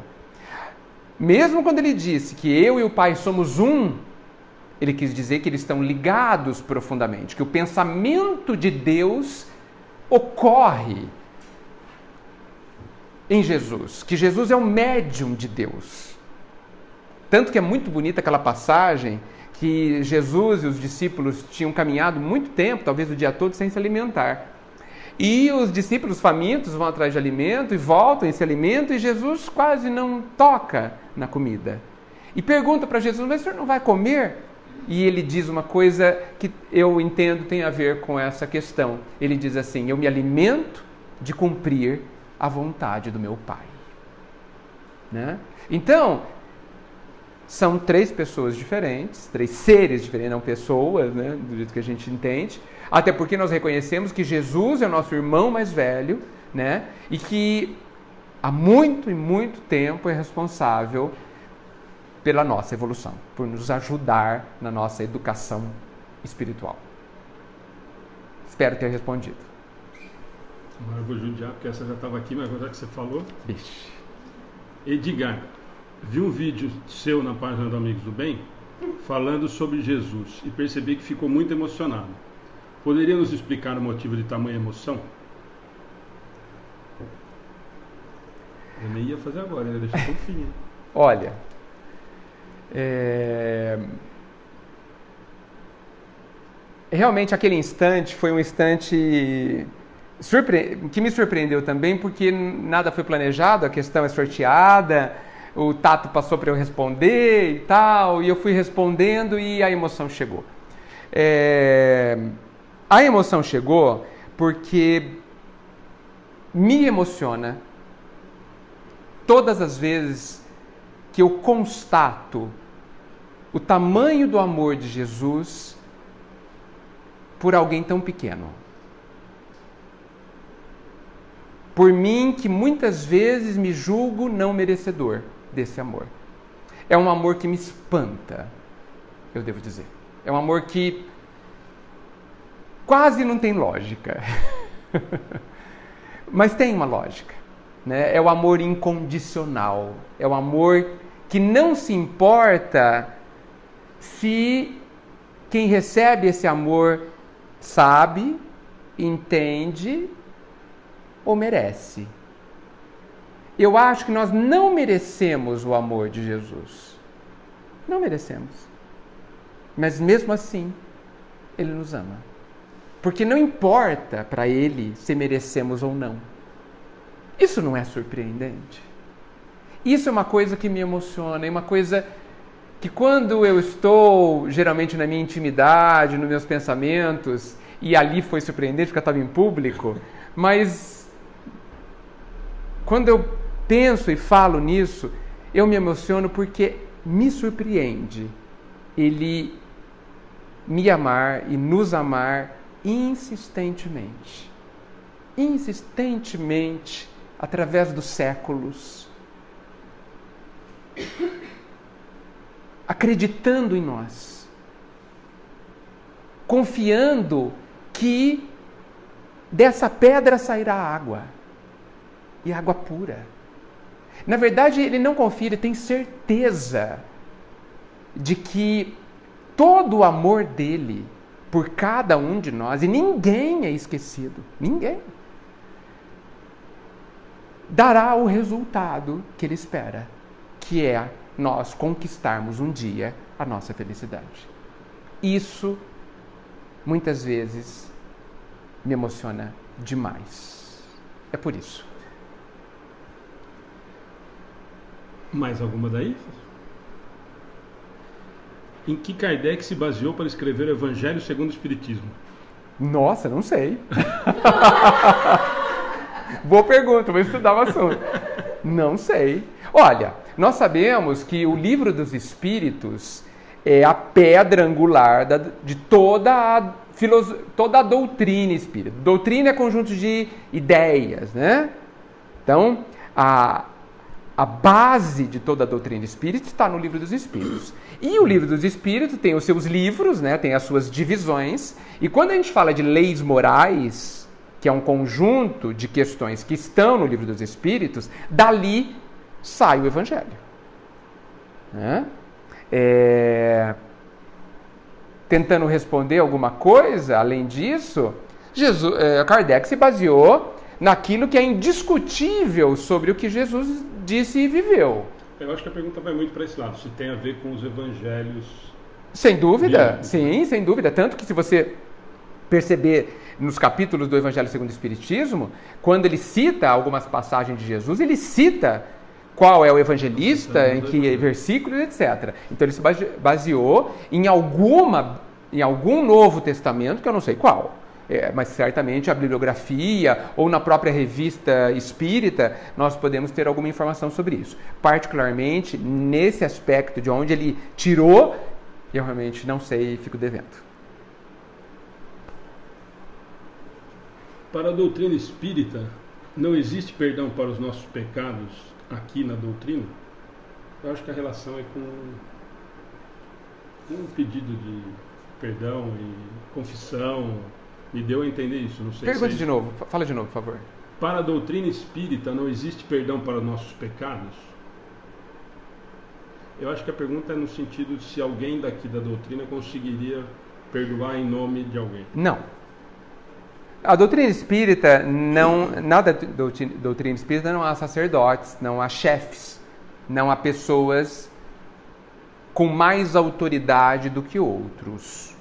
Mesmo quando ele disse que eu e o Pai somos um, ele quis dizer que eles estão ligados profundamente, que o pensamento de Deus ocorre em Jesus, que Jesus é o médium de Deus. Tanto que é muito bonita aquela passagem que Jesus e os discípulos tinham caminhado muito tempo, talvez o dia todo, sem se alimentar. E os discípulos famintos vão atrás de alimento e voltam esse alimento e Jesus quase não toca na comida. E pergunta para Jesus, mas o senhor não vai comer? E ele diz uma coisa que eu entendo tem a ver com essa questão. Ele diz assim, eu me alimento de cumprir a vontade do meu Pai. Né? Então, são 3 pessoas diferentes, 3 seres diferentes, não pessoas, né? Do jeito que a gente entende. Até porque nós reconhecemos que Jesus é o nosso irmão mais velho, né? E que há muito e muito tempo é responsável pela nossa evolução, por nos ajudar na nossa educação espiritual. Espero ter respondido. Agora eu vou judiar, porque essa já estava aqui, mas agora que você falou. Vixe. Edgar, vi um vídeo seu na página do Amigos do Bem falando sobre Jesus e percebi que ficou muito emocionado. Poderia nos explicar o motivo de tamanha emoção? Eu nem ia fazer agora, ia deixar por fim. Olha, realmente aquele instante foi um instante que me surpreendeu também, porque nada foi planejado, a questão é sorteada, o Tato passou para eu responder e tal, e eu fui respondendo e a emoção chegou. A emoção chegou porque me emociona todas as vezes que eu constato o tamanho do amor de Jesus por alguém tão pequeno. Por mim, que muitas vezes me julgo não merecedor desse amor. É um amor que me espanta, eu devo dizer. É um amor que quase não tem lógica. Mas tem uma lógica. né? É o amor incondicional. É o amor que não se importa se quem recebe esse amor sabe, entende ou merece. Eu acho que nós não merecemos o amor de Jesus. Não merecemos. Mas mesmo assim, Ele nos ama. Porque não importa para Ele se merecemos ou não. Isso não é surpreendente? Isso é uma coisa que me emociona, é uma coisa que quando eu estou, geralmente na minha intimidade, nos meus pensamentos, e ali foi surpreendente porque eu estava em público, mas quando eu penso e falo nisso, eu me emociono porque me surpreende Ele me amar e nos amar insistentemente. Insistentemente, através dos séculos. Acreditando em nós. Confiando que dessa pedra sairá água. E água pura. Na verdade, ele não confia, ele tem certeza de que todo o amor dele por cada um de nós, e ninguém é esquecido, ninguém, dará o resultado que ele espera, que é nós conquistarmos um dia a nossa felicidade. Isso, muitas vezes, me emociona demais. É por isso. Mais alguma daí? Em que Kardec se baseou para escrever o Evangelho segundo o Espiritismo? Nossa, não sei. Boa pergunta, vou estudar o assunto. Não sei. Olha, nós sabemos que o Livro dos Espíritos é a pedra angular de toda a doutrina espírita. Doutrina é conjunto de ideias, né? Então, a base de toda a doutrina espírita está no Livro dos Espíritos. E o Livro dos Espíritos tem os seus livros, né? Tem as suas divisões. E quando a gente fala de leis morais, que é um conjunto de questões que estão no Livro dos Espíritos, dali sai o Evangelho. Né? Tentando responder alguma coisa, além disso, Kardec se baseou naquilo que é indiscutível sobre o que Jesus disse e viveu. Eu acho que a pergunta vai muito para esse lado, se tem a ver com os evangelhos. Sem dúvida, sim, sem dúvida. Tanto que se você perceber nos capítulos do Evangelho segundo o Espiritismo, quando ele cita algumas passagens de Jesus, ele cita qual é o evangelista, em que versículos, etc. Então ele se baseou em algum Novo Testamento, que eu não sei qual. Mas certamente a bibliografia ou na própria revista espírita nós podemos ter alguma informação sobre isso. Particularmente nesse aspecto de onde ele tirou, eu realmente não sei e fico devendo. Para a doutrina espírita, não existe perdão para os nossos pecados aqui na doutrina? Eu acho que a relação é com um pedido de perdão e confissão. Me deu a entender isso, não sei. Pergunte de novo, fala de novo, por favor. Para a doutrina espírita não existe perdão para os nossos pecados? Eu acho que a pergunta é no sentido de se alguém daqui da doutrina conseguiria perdoar em nome de alguém. Não. A doutrina espírita nada doutrina espírita não há sacerdotes, não há chefes, não há pessoas com mais autoridade do que outros.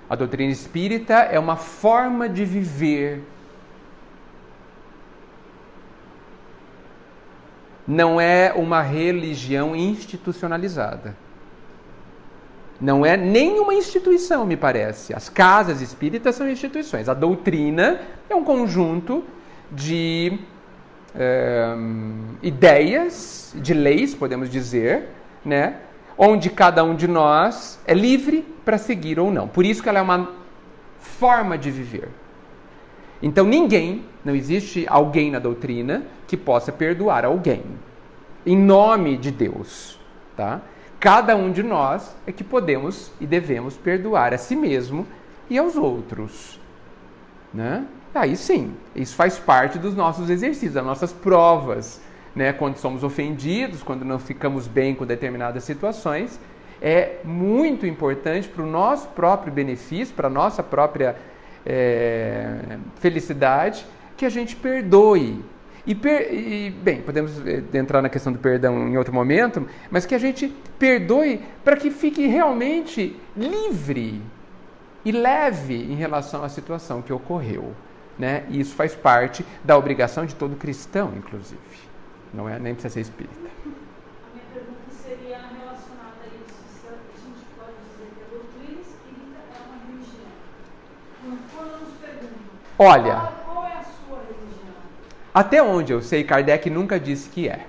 A doutrina espírita é uma forma de viver. Não é uma religião institucionalizada. Não é nenhuma instituição, me parece. As casas espíritas são instituições. A doutrina é um conjunto de ideias, de leis, podemos dizer, né? Onde cada um de nós é livre para seguir ou não. Por isso que ela é uma forma de viver. Então não existe alguém na doutrina que possa perdoar alguém. Em nome de Deus. Tá? Cada um de nós é que podemos e devemos perdoar a si mesmo e aos outros. Né? aí sim, isso faz parte dos nossos exercícios, das nossas provas, né? Quando somos ofendidos, quando não ficamos bem com determinadas situações, é muito importante para o nosso próprio benefício, para a nossa própria felicidade, que a gente perdoe. Bem, podemos entrar na questão do perdão em outro momento, mas que a gente perdoe para que fique realmente livre e leve em relação à situação que ocorreu, né? E isso faz parte da obrigação de todo cristão, inclusive. Não é, nem precisa ser espírita. A minha pergunta seria relacionada a isso. Se a gente pode dizer que a doutrina espírita é uma religião. Quando nos perguntam, olha, qual é a sua religião? Até onde eu sei, Kardec nunca disse que é.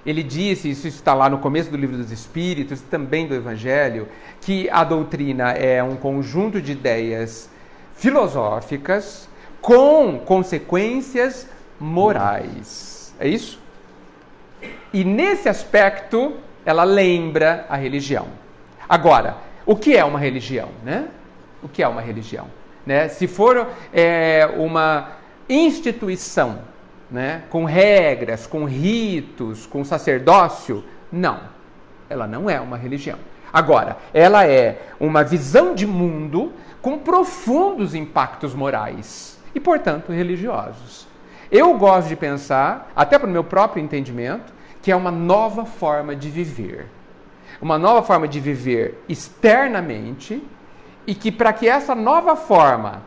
Ele disse, isso está lá no começo do Livro dos Espíritos, também do Evangelho, que a doutrina é um conjunto de ideias filosóficas com consequências morais. É isso? E nesse aspecto, ela lembra a religião. Agora, o que é uma religião, né? O que é uma religião? Né? Se for uma instituição, né, com regras, com ritos, com sacerdócio, não. Ela não é uma religião. Agora, ela é uma visão de mundo com profundos impactos morais e, portanto, religiosos. Eu gosto de pensar, até para o meu próprio entendimento, que é uma nova forma de viver. Uma nova forma de viver externamente, e que para que essa nova forma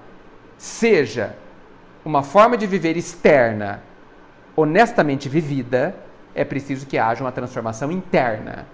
seja uma forma de viver externa, honestamente vivida, é preciso que haja uma transformação interna,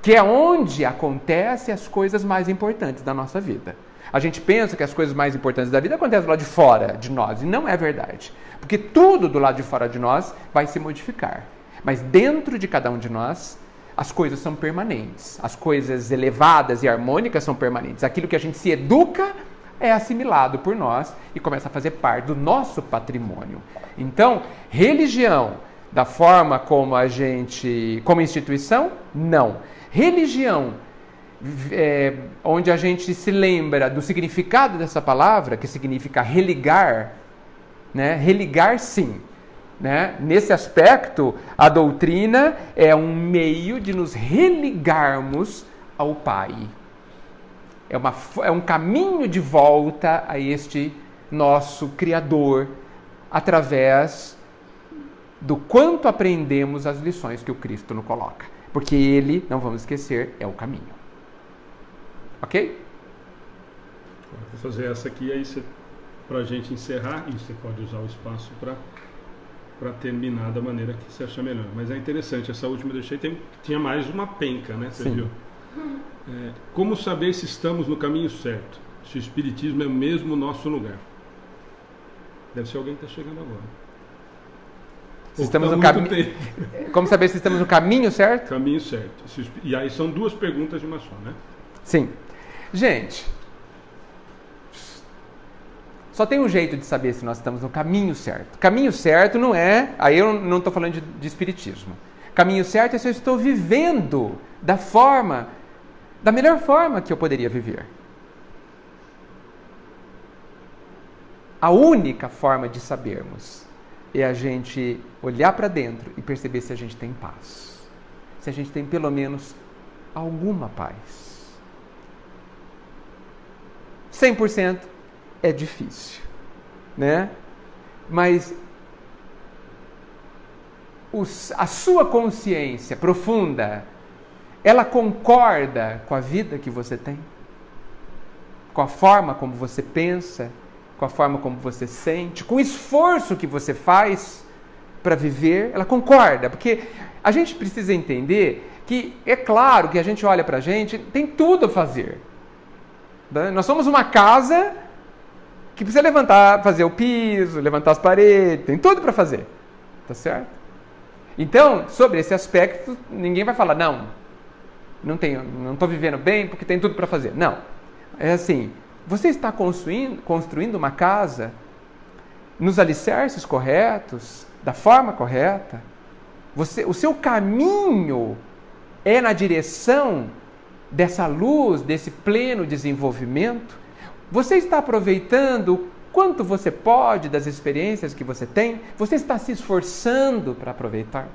que é onde acontecem as coisas mais importantes da nossa vida. A gente pensa que as coisas mais importantes da vida acontecem do lado de fora de nós, e não é verdade. Porque tudo do lado de fora de nós vai se modificar. Mas dentro de cada um de nós, as coisas são permanentes. As coisas elevadas e harmônicas são permanentes. Aquilo que a gente se educa é assimilado por nós e começa a fazer parte do nosso patrimônio. Então, religião, da forma como a gente, como instituição, não. Religião, onde a gente se lembra do significado dessa palavra, que significa religar, né? Religar, sim. Né? Nesse aspecto, a doutrina é um meio de nos religarmos ao Pai. É um caminho de volta a este nosso Criador, através do quanto aprendemos as lições que o Cristo nos coloca. Porque Ele, não vamos esquecer, é o caminho. Ok? Vou fazer essa aqui, aí para a gente encerrar, e você pode usar o espaço para terminar da maneira que você achar melhor. Mas é interessante, essa última eu deixei, tinha mais uma penca, né? Você viu? Como saber se estamos no caminho certo? Se o Espiritismo é mesmo o nosso lugar? Deve ser alguém que está chegando agora. Se estamos no caminho. Como saber se estamos no caminho certo? Caminho certo. E aí são duas perguntas de uma só, né? Sim. Gente, só tem um jeito de saber se nós estamos no caminho certo. Caminho certo não é... Aí eu não estou falando de espiritismo. Caminho certo é se eu estou vivendo da melhor forma que eu poderia viver. A única forma de sabermos é a gente olhar para dentro e perceber se a gente tem paz. Se a gente tem pelo menos alguma paz. 100% é difícil, né? Mas a sua consciência profunda, ela concorda com a vida que você tem? Com a forma como você pensa? Com a forma como você sente? Com o esforço que você faz para viver? Ela concorda? Porque a gente precisa entender que, é claro que a gente olha para a gente, tem tudo a fazer. Nós somos uma casa que precisa levantar, fazer o piso, levantar as paredes, tem tudo para fazer. Tá certo? Então, sobre esse aspecto, ninguém vai falar, não estou vivendo bem porque tem tudo para fazer. Não. É assim, você está construindo uma casa nos alicerces corretos, da forma correta? O seu caminho é na direção dessa luz, desse pleno desenvolvimento? Você está aproveitando quanto você pode das experiências que você tem? Você está se esforçando para aproveitar?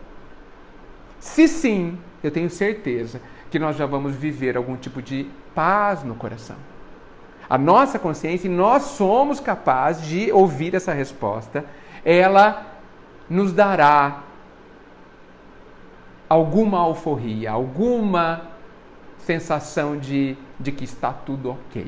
Se sim, eu tenho certeza que nós já vamos viver algum tipo de paz no coração. A nossa consciência, e nós somos capazes de ouvir essa resposta, ela nos dará alguma alforria, alguma sensação de que está tudo ok.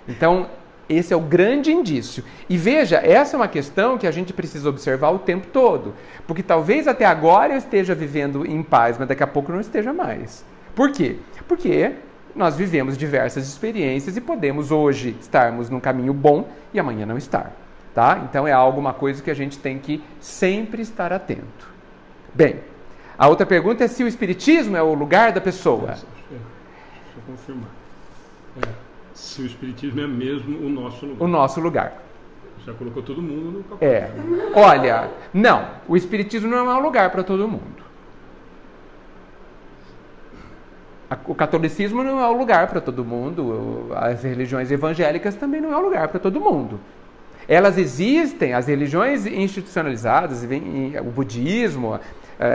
Então, esse é o grande indício. E veja, essa é uma questão que a gente precisa observar o tempo todo. Porque talvez até agora eu esteja vivendo em paz, mas daqui a pouco não esteja mais. Por quê? Porque nós vivemos diversas experiências e podemos hoje estarmos num caminho bom e amanhã não estar. Tá? Então é uma coisa que a gente tem que sempre estar atento. Bem, a outra pergunta é se o Espiritismo é o lugar da pessoa. Deixa eu confirmar. Se o Espiritismo é mesmo o nosso lugar. O nosso lugar. Já colocou todo mundo no capô. Olha, não. O Espiritismo não é um lugar para todo mundo. O catolicismo não é um lugar para todo mundo. As religiões evangélicas também não é um lugar para todo mundo. Elas existem, as religiões institucionalizadas, o budismo,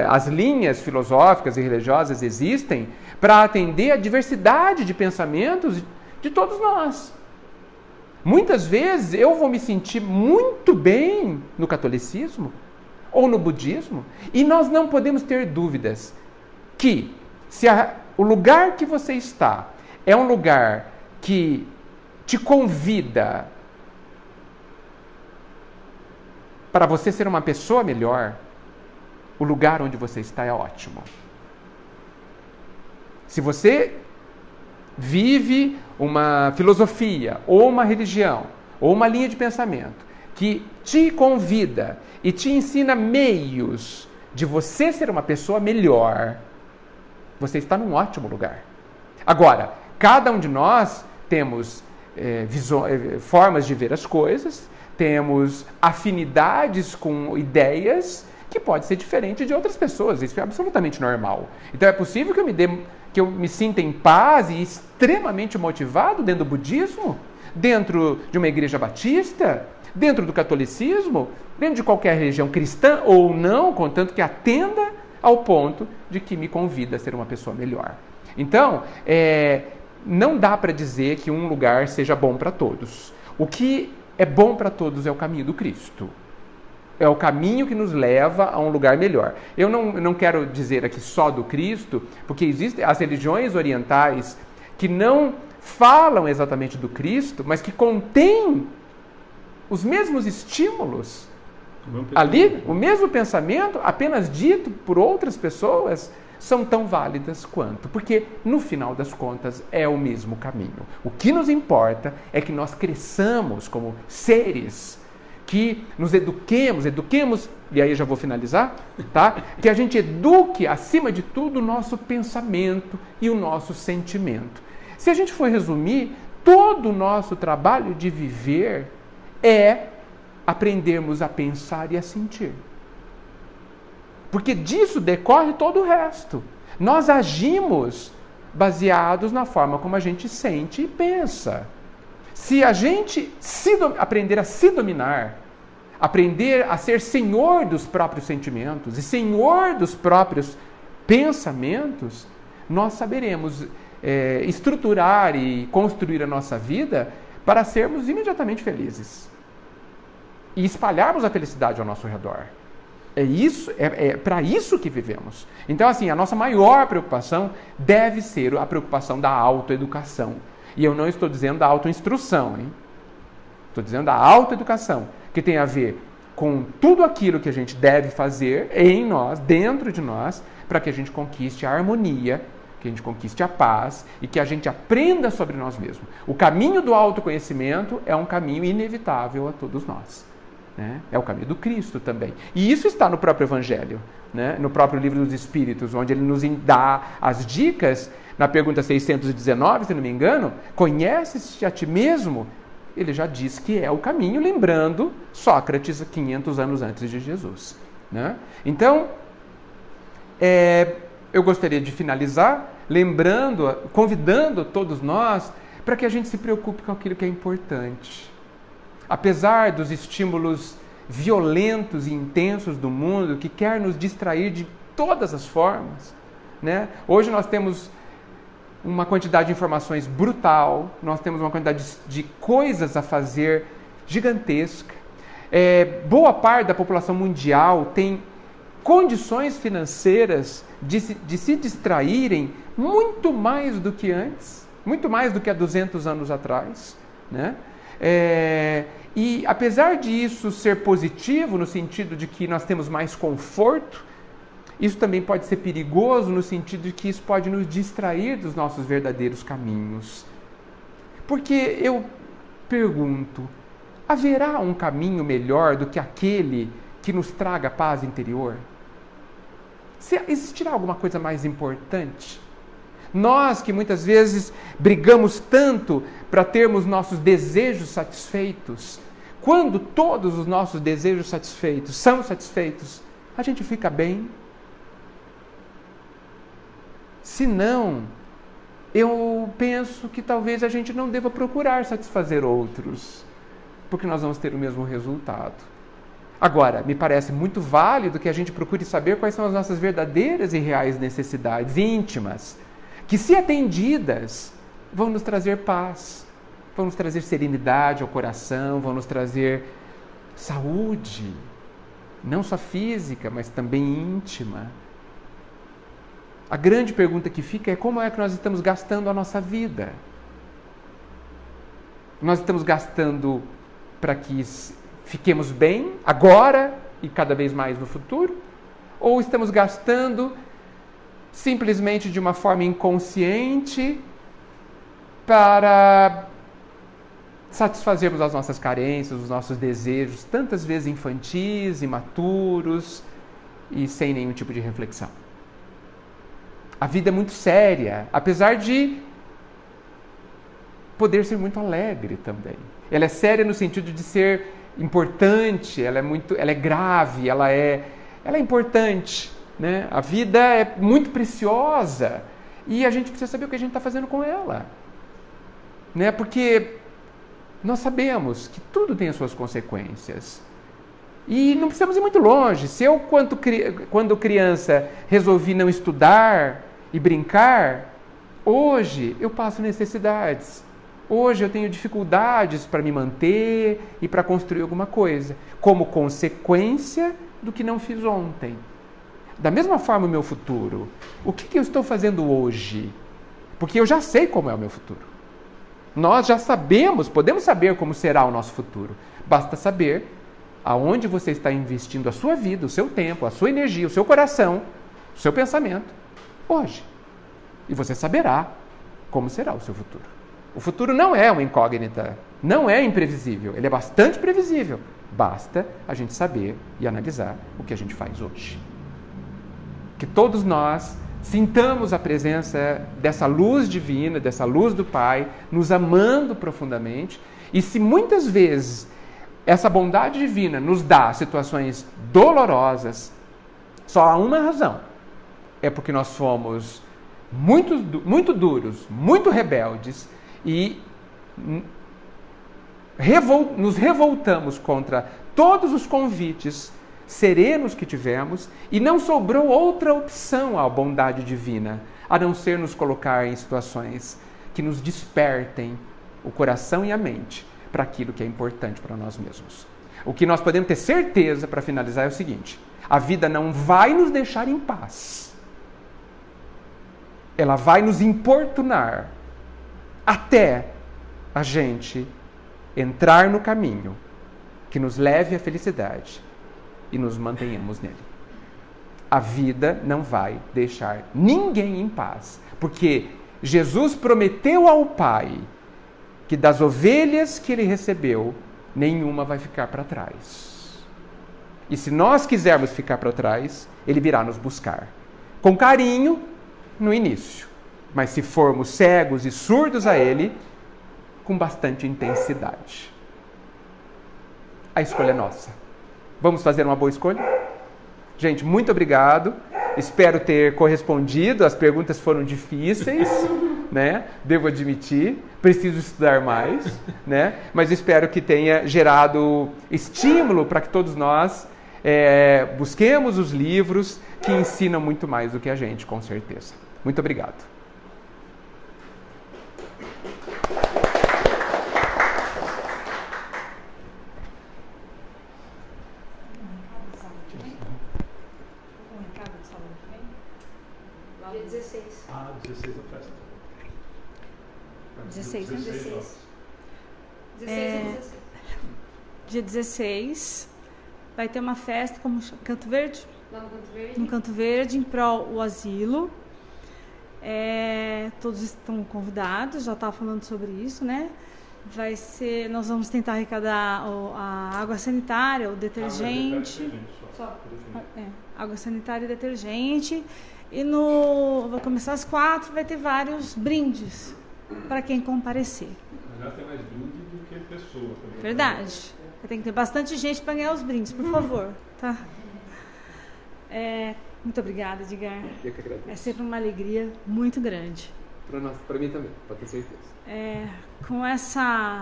as linhas filosóficas e religiosas existem para atender a diversidade de pensamentos de todos nós. Muitas vezes eu vou me sentir muito bem no catolicismo ou no budismo, e nós não podemos ter dúvidas que se o lugar que você está é um lugar que te convida para você ser uma pessoa melhor, o lugar onde você está é ótimo. Se você vive uma filosofia, ou uma religião, ou uma linha de pensamento que te convida e te ensina meios de você ser uma pessoa melhor, você está num ótimo lugar. Agora, cada um de nós temos formas de ver as coisas, temos afinidades com ideias que pode ser diferente de outras pessoas. Isso é absolutamente normal. Então é possível que eu me sinta em paz e extremamente motivado dentro do budismo, dentro de uma igreja batista, dentro do catolicismo, dentro de qualquer religião cristã ou não, contanto que atenda ao ponto de que me convida a ser uma pessoa melhor. Então, não dá para dizer que um lugar seja bom para todos. O que é bom para todos é o caminho do Cristo. É o caminho que nos leva a um lugar melhor. Eu não quero dizer aqui só do Cristo, porque existem as religiões orientais que não falam exatamente do Cristo, mas que contêm os mesmos estímulos. Ali, o mesmo pensamento, apenas dito por outras pessoas, são tão válidas quanto. Porque, no final das contas, é o mesmo caminho. O que nos importa é que nós cresçamos como seres, que nos eduquemos, e aí eu já vou finalizar, tá? Que a gente eduque, acima de tudo, o nosso pensamento e o nosso sentimento. Se a gente for resumir, todo o nosso trabalho de viver é aprendermos a pensar e a sentir. Porque disso decorre todo o resto. Nós agimos baseados na forma como a gente sente e pensa. Se a gente aprender a se dominar, aprender a ser senhor dos próprios sentimentos e senhor dos próprios pensamentos, nós saberemos estruturar e construir a nossa vida para sermos imediatamente felizes e espalharmos a felicidade ao nosso redor. É para isso que vivemos. Então, assim, a nossa maior preocupação deve ser a preocupação da autoeducação. E eu não estou dizendo da autoinstrução, hein? Estou dizendo da autoeducação, que tem a ver com tudo aquilo que a gente deve fazer em nós, dentro de nós, para que a gente conquiste a harmonia, que a gente conquiste a paz e que a gente aprenda sobre nós mesmos. O caminho do autoconhecimento é um caminho inevitável a todos nós. Né? É o caminho do Cristo também. E isso está no próprio Evangelho, né? No próprio Livro dos Espíritos, onde ele nos dá as dicas. Na pergunta 619, se não me engano, conheces-te a ti mesmo? Ele já diz que é o caminho, lembrando Sócrates 500 anos antes de Jesus. Né? Então, eu gostaria de finalizar convidando todos nós para que a gente se preocupe com aquilo que é importante. Apesar dos estímulos violentos e intensos do mundo que quer nos distrair de todas as formas, né? Hoje nós temos uma quantidade de informações brutal, nós temos uma quantidade de coisas a fazer gigantesca. Boa parte da população mundial tem condições financeiras de se distraírem muito mais do que antes, muito mais do que há 200 anos atrás, né? E apesar disso ser positivo no sentido de que nós temos mais conforto, isso também pode ser perigoso no sentido de que isso pode nos distrair dos nossos verdadeiros caminhos. Porque eu pergunto, haverá um caminho melhor do que aquele que nos traga paz interior? Existirá alguma coisa mais importante? Nós que muitas vezes brigamos tanto para termos nossos desejos satisfeitos, quando todos os nossos desejos satisfeitos são satisfeitos, a gente fica bem? Se não, eu penso que talvez a gente não deva procurar satisfazer outros, porque nós vamos ter o mesmo resultado. Agora, me parece muito válido que a gente procure saber quais são as nossas verdadeiras e reais necessidades íntimas, que, se atendidas, vão nos trazer paz, vão nos trazer serenidade ao coração, vão nos trazer saúde, não só física, mas também íntima. A grande pergunta que fica é como é que nós estamos gastando a nossa vida? Nós estamos gastando para que fiquemos bem agora e cada vez mais no futuro? Ou estamos gastando simplesmente de uma forma inconsciente para satisfazermos as nossas carências, os nossos desejos, tantas vezes infantis, imaturos e sem nenhum tipo de reflexão? A vida é muito séria, apesar de poder ser muito alegre também. Ela é séria no sentido de ser importante, ela é grave, ela é importante, né? A vida é muito preciosa e a gente precisa saber o que a gente está fazendo com ela, né? Porque nós sabemos que tudo tem as suas consequências. E não precisamos ir muito longe. Se eu, quando criança, resolvi não estudar e brincar, hoje eu passo necessidades. Hoje eu tenho dificuldades para me manter e para construir alguma coisa, como consequência do que não fiz ontem. Da mesma forma, o meu futuro. O que eu estou fazendo hoje? Porque eu já sei como é o meu futuro. Nós já sabemos, podemos saber como será o nosso futuro. Basta saber aonde você está investindo a sua vida, o seu tempo, a sua energia, o seu coração, o seu pensamento, hoje. E você saberá como será o seu futuro. O futuro não é uma incógnita, não é imprevisível, ele é bastante previsível. Basta a gente saber e analisar o que a gente faz hoje. Que todos nós sintamos a presença dessa luz divina, dessa luz do Pai, nos amando profundamente. E se muitas vezes essa bondade divina nos dá situações dolorosas, só há uma razão. É porque nós fomos muito duros, muito rebeldes e nos revoltamos contra todos os convites serenos que tivemos e não sobrou outra opção à bondade divina, a não ser nos colocar em situações que nos despertem o coração e a mente para aquilo que é importante para nós mesmos. O que nós podemos ter certeza, para finalizar, é o seguinte: a vida não vai nos deixar em paz. Ela vai nos importunar até a gente entrar no caminho que nos leve à felicidade e nos mantenhamos nele. A vida não vai deixar ninguém em paz, porque Jesus prometeu ao Pai que das ovelhas que ele recebeu, nenhuma vai ficar para trás. E se nós quisermos ficar para trás, ele virá nos buscar. Com carinho, no início. Mas se formos cegos e surdos a ele, com bastante intensidade. A escolha é nossa. Vamos fazer uma boa escolha? Gente, muito obrigado. Espero ter correspondido. As perguntas foram difíceis, né? Devo admitir, preciso estudar mais, né? Mas espero que tenha gerado estímulo para que todos nós busquemos os livros que ensinam muito mais do que a gente, com certeza. Muito obrigado. Dia 16. Ah, 16 da festa. 16, né? 16 e 16. Dia 16 vai ter uma festa como Canto Verde? Lá no Canto Verde. No Canto Verde, em prol do asilo. Todos estão convidados, já estava falando sobre isso, né? Nós vamos tentar arrecadar a água sanitária, o detergente. Água sanitária e detergente. E vai começar às 4, vai ter vários brindes para quem comparecer. Aliás, tem mais brinde do que pessoa. Verdade. Tem que ter bastante gente para ganhar os brindes, por favor. Tá? Muito obrigada, Edgar. Eu que agradeço. É sempre uma alegria muito grande. Para mim também, pode ter certeza.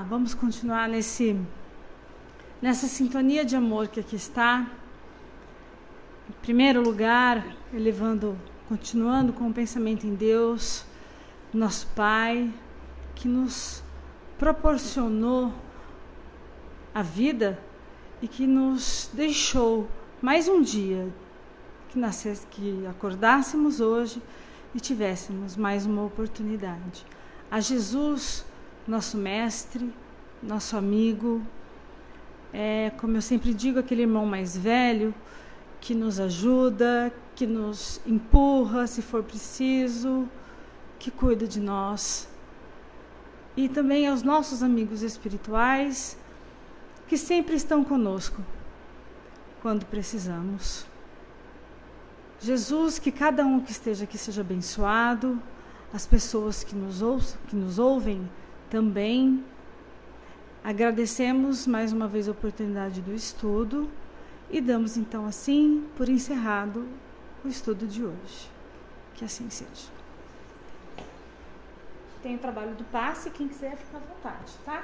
Vamos continuar nessa sintonia de amor que aqui está. Em primeiro lugar, continuando com o pensamento em Deus, nosso Pai, que nos proporcionou a vida e que nos deixou mais um dia, que acordássemos hoje e tivéssemos mais uma oportunidade. A Jesus, nosso mestre, nosso amigo, como eu sempre digo, aquele irmão mais velho que nos ajuda, que nos empurra se for preciso, que cuida de nós. E também aos nossos amigos espirituais, que sempre estão conosco quando precisamos. Jesus, que cada um que esteja aqui seja abençoado, as pessoas que nos ouvem também. Agradecemos mais uma vez a oportunidade do estudo e damos então assim por encerrado o estudo de hoje. Que assim seja. Tem o trabalho do passe, quem quiser fica à vontade, tá?